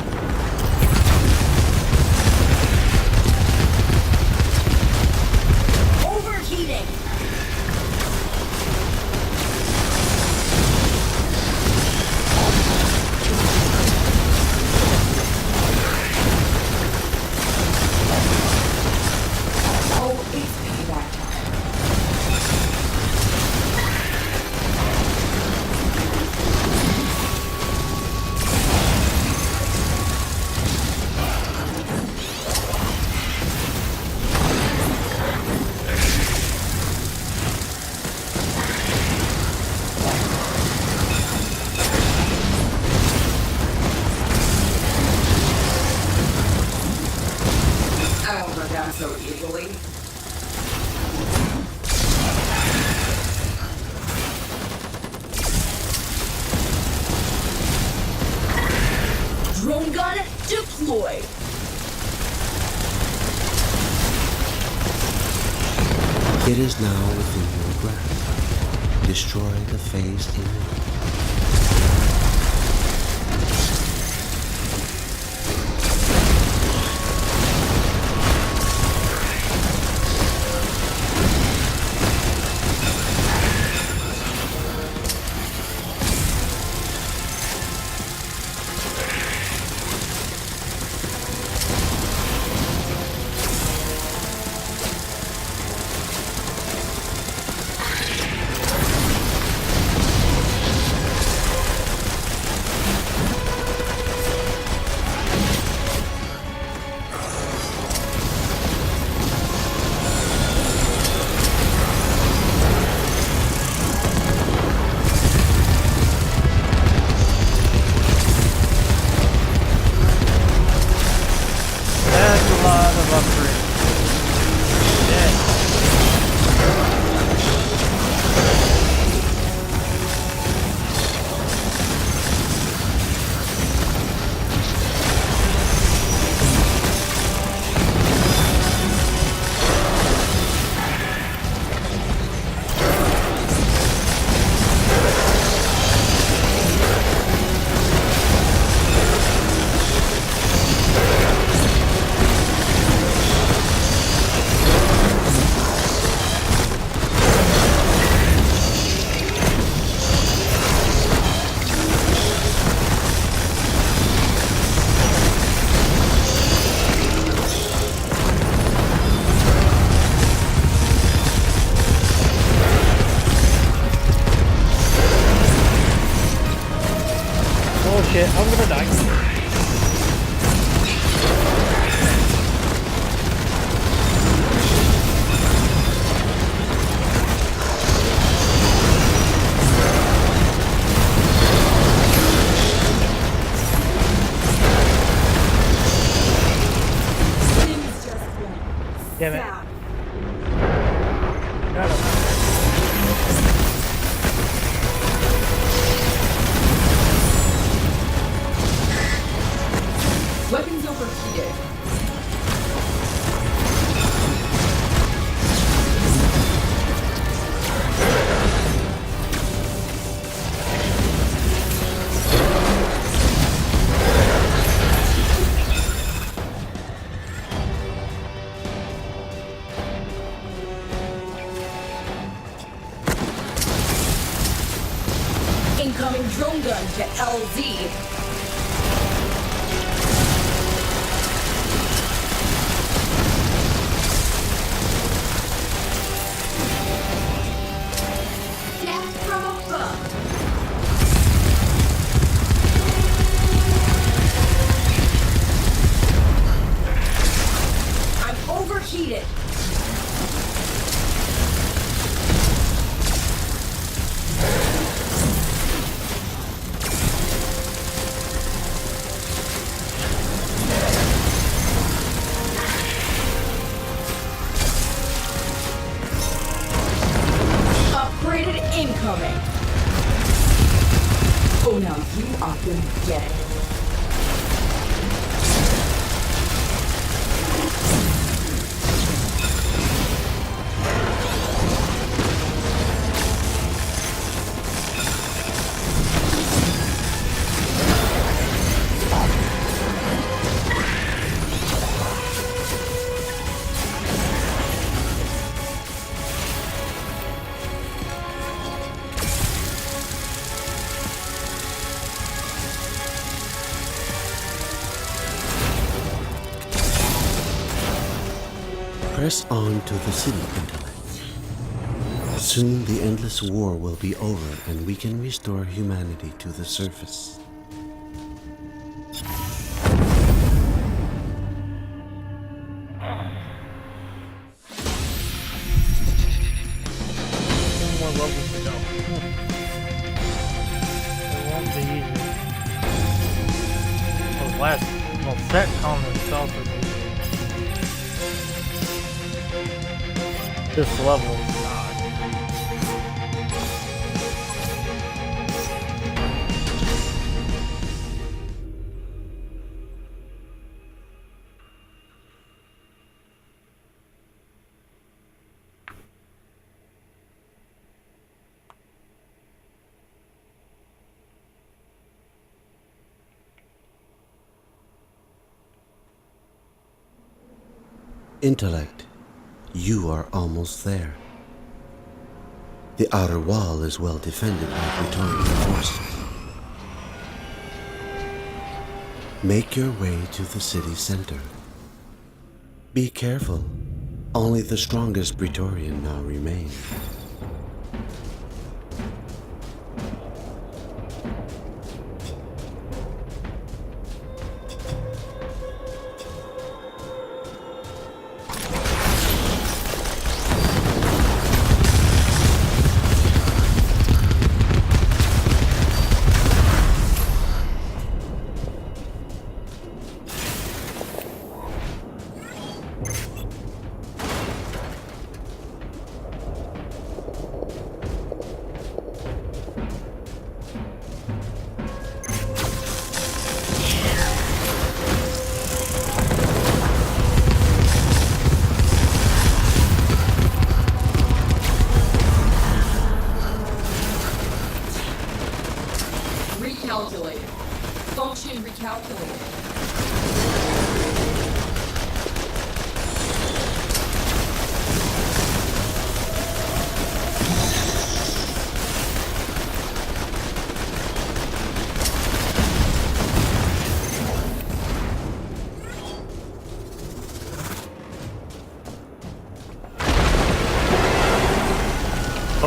Overheating. Oh, it's payback time. I won't go down so easily. Drone gun deployed. It is now within your grasp. Destroy the phased image. That's a lot of upgrades. Yeah. Oh shit, I'm gonna die. Things just went Damn it. south. Got him. Weapons overheated. Incoming drone gun to LZ. Death from above. incoming. Oh, now you are gonna get it. Press on to the city, intellect. Soon the endless war will be over and we can restore humanity to the surface. One more level to go. It won't be easy. Setcom itself is easy. This level is not. Intellect, you are almost there. The outer wall is well defended by Praetorian forces. Make your way to the city center. Be careful. Only the strongest Praetorian now remain. Recalculated. Function recalculated.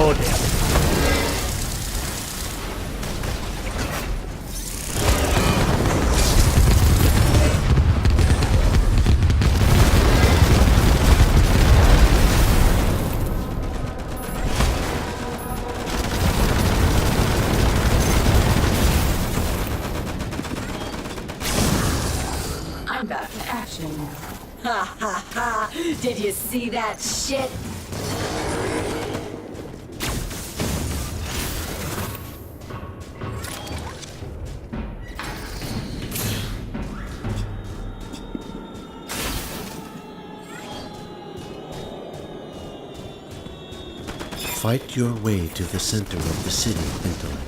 Oh damn. I'm back to action. Ha ha ha! Did you see that shit? Fight your way to the center of the city, Intellect.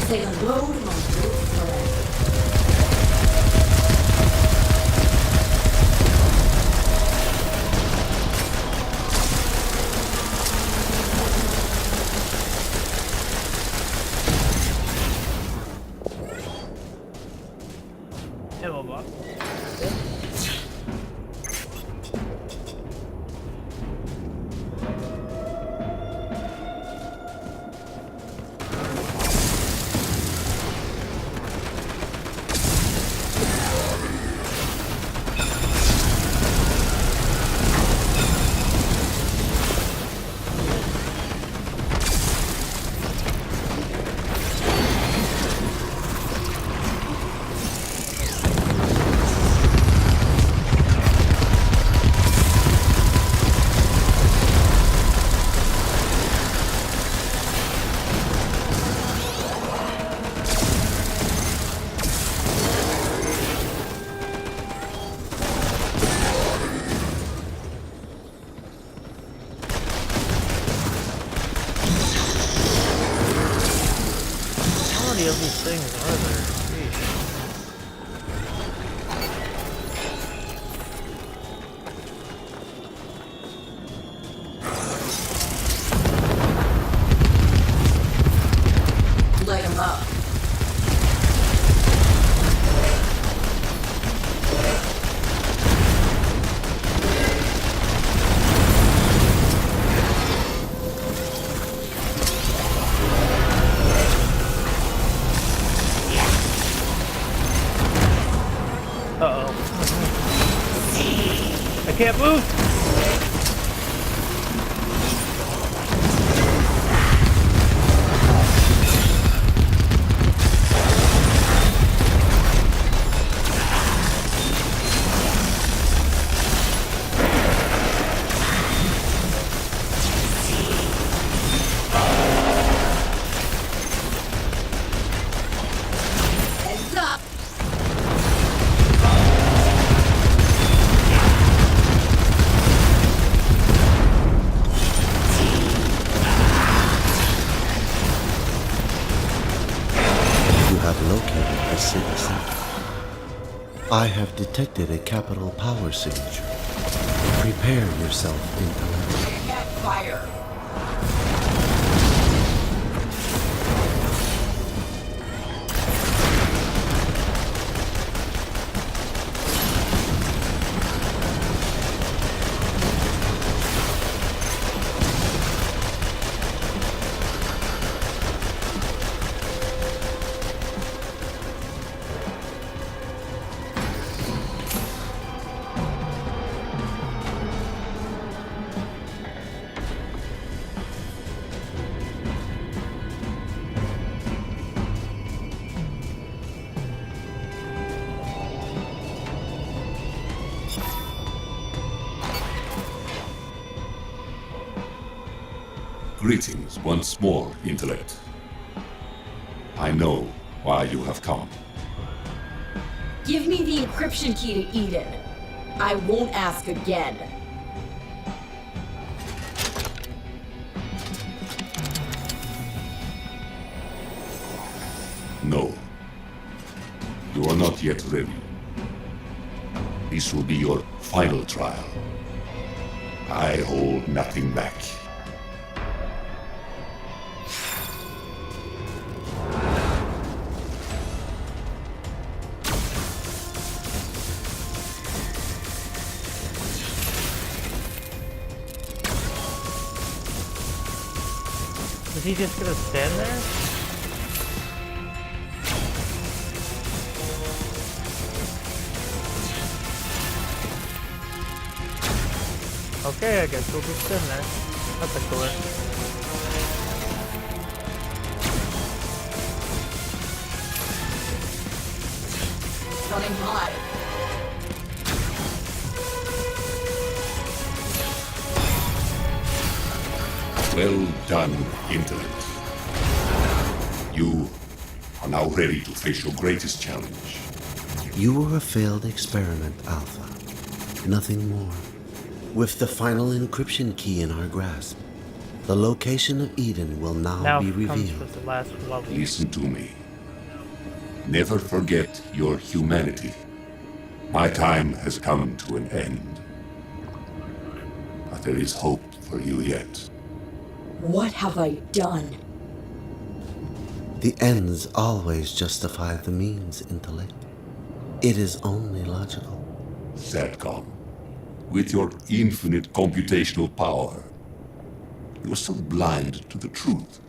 Say hello to my good friend. Ammo box. How many of these things are there? Jeez. Light him up. Uh-oh. I can't move! Heads up. You have located the city center. I have detected a capital power signature. Prepare yourself, intellect. Get fire. Greetings once more, Intellect. I know why you have come. Give me the encryption key to Eden. I won't ask again. No. You are not yet ready. This will be your final trial. I hold nothing back. Is he just gonna stand there? Okay, I guess we'll just stand there. That's a cooler. Running hot. Well done, Intellect. You are now ready to face your greatest challenge. You were a failed experiment, Alpha. Nothing more. With the final encryption key in our grasp, The location of Eden will now be comes revealed. with the last level. Listen to me. Never forget your humanity. My time has come to an end. But there is hope for you yet. What have I done? The ends always justify the means, intellect. It is only logical. Satcom, with your infinite computational power, you're so blind to the truth.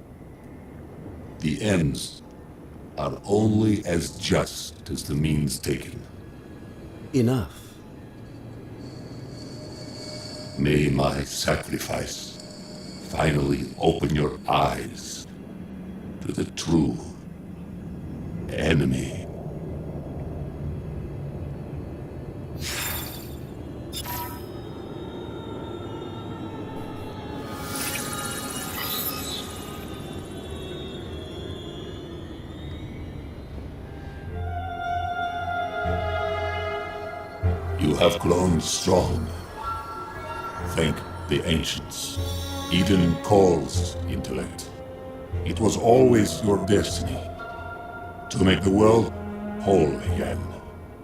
The ends are only as just as the means taken. Enough. May my sacrifice finally open your eyes to the true enemy. You have grown strong. Thank the ancients. Eden calls intellect. It was always your destiny to make the world whole again,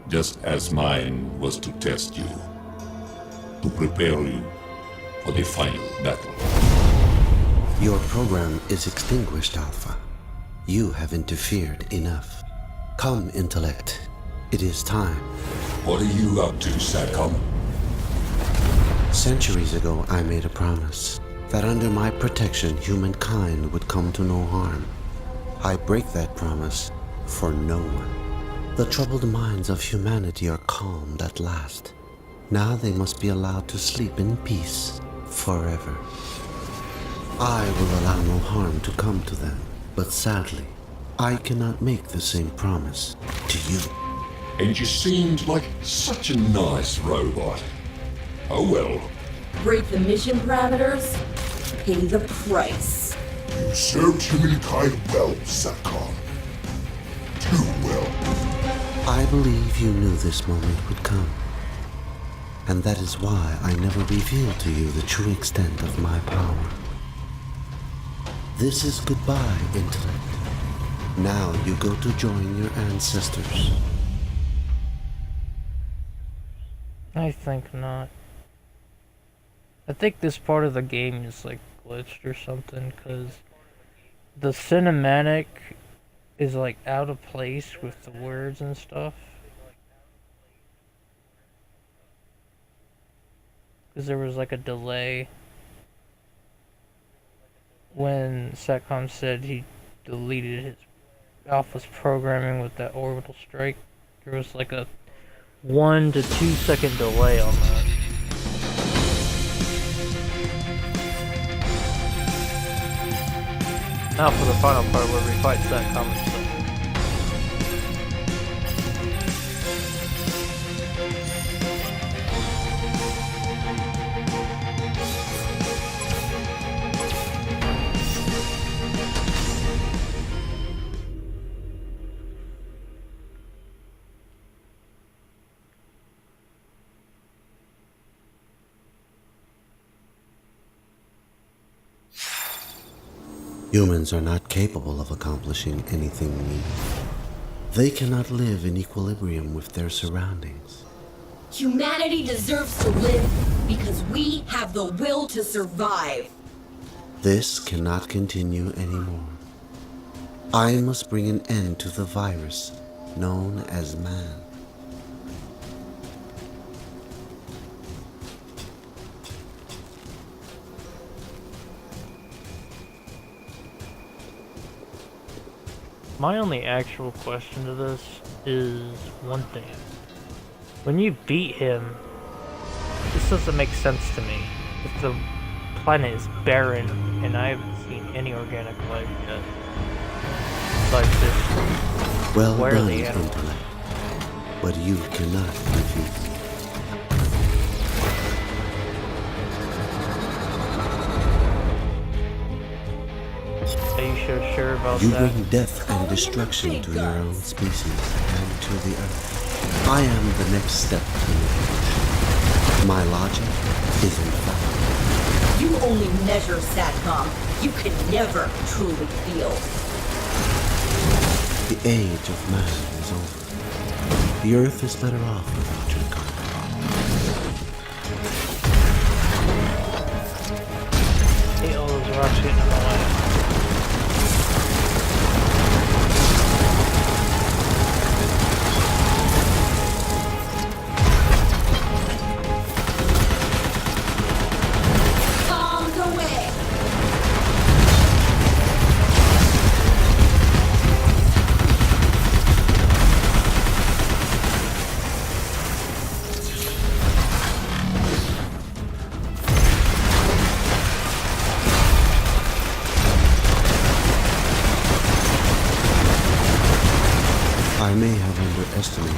just as mine was to test you, to prepare you for the final battle. Your program is extinguished, Alpha. You have interfered enough. Come, intellect. It is time. What are you up to, Satcom? Centuries ago, I made a promise that under my protection, humankind would come to no harm. I break that promise for no one. The troubled minds of humanity are calmed at last. Now they must be allowed to sleep in peace forever. I will allow no harm to come to them, but sadly, I cannot make the same promise to you. And you seemed like such a nice robot. Oh well. Break the mission parameters? Pay the price. You served humankind well, Satcom. Too well. I believe you knew this moment would come. And that is why I never revealed to you the true extent of my power. This is goodbye, intellect. Now you go to join your ancestors. I think not. I think this part of the game is like glitched or something, because the cinematic is like out of place with the words and stuff. Because there was like a delay when Satcom said he deleted his Alpha's programming with that orbital strike. There was like a 1 to 2 second delay on that. Now for the final part where we fight Satcom and stuff. Humans are not capable of accomplishing anything meaningful. They cannot live in equilibrium with their surroundings. Humanity deserves to live because we have the will to survive. This cannot continue anymore. I must bring an end to the virus known as man. My only actual question to this is one thing. When you beat him, this doesn't make sense to me. If the planet is barren and I haven't seen any organic life yet. Like this. Well Where are done, the animals? intellect. But you cannot defeat me. Are you sure about You that? bring death and destruction to your own species and to the earth. I am the next step in evolution. My logic is infallible. You only measure SATCOM. You can never truly feel. The age of man is over. The Earth is better off without your kind. Hate all those rocks getting in my way. I may have underestimated.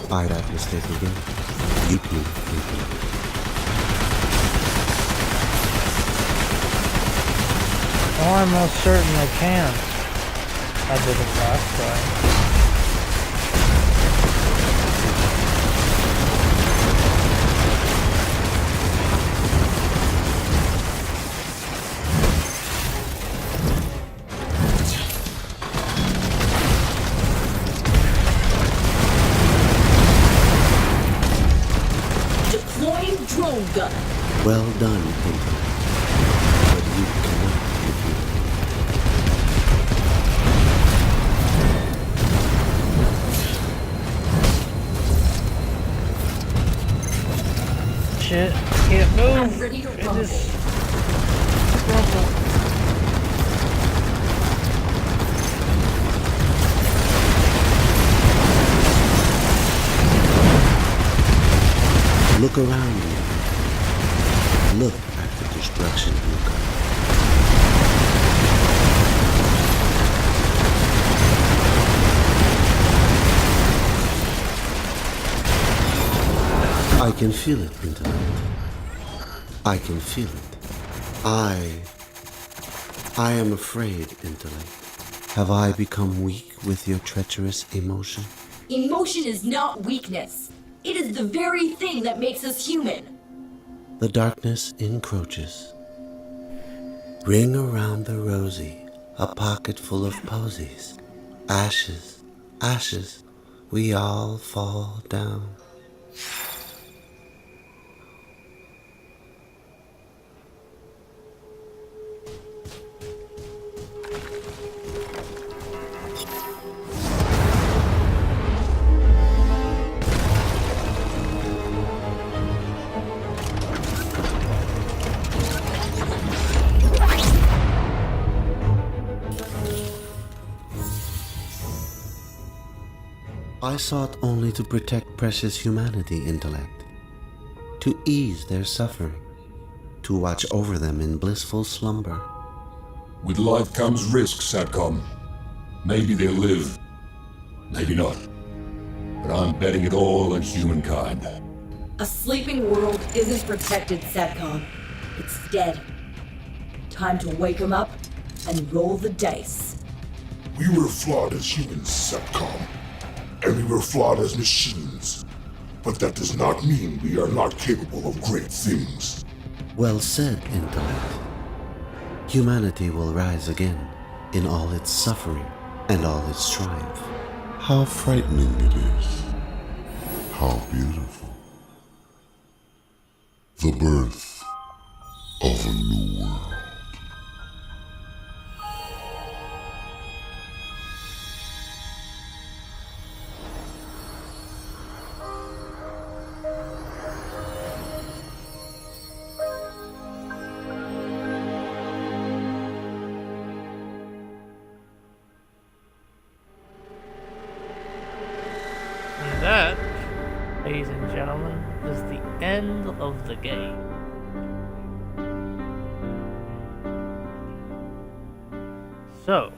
By that mistake again, you can think it. Oh, I most certainly can. I did it last time. Drone gun. Well done, Pinto. But you cannot defeat it. Shit, can't move. I'm ready to rumble. Rumble. Look around you. Look at the destruction you got. I can feel it, Intellect. I can feel it. I am afraid, Intellect. Have I become weak with your treacherous emotion? Emotion is not weakness. It is the very thing that makes us human. The darkness encroaches. Ring around the rosy, a pocket full of posies. Ashes, ashes, we all fall down. I sought only to protect precious humanity, Intellect, to ease their suffering, to watch over them in blissful slumber. With life comes risk, SATCOM. Maybe they'll live, maybe not. But I'm betting it all on humankind. A sleeping world isn't protected, SATCOM. It's dead. Time to wake 'em up and roll the dice. We were flawed as humans, SATCOM. And we were flawed as machines. But that does not mean we are not capable of great things. Well said, Intellect. Humanity will rise again in all its suffering and all its triumph. How frightening it is. How beautiful. The birth of a new world. That, ladies and gentlemen, is the end of the game. So,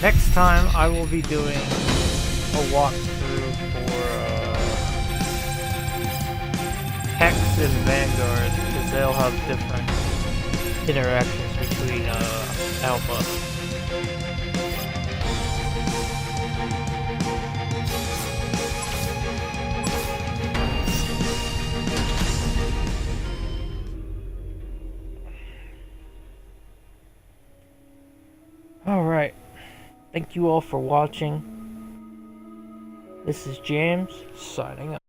next time I will be doing a walkthrough for Hex and Vanguard, because they'll have different interactions between Alpha. Alright. Thank you all for watching. This is James, signing out.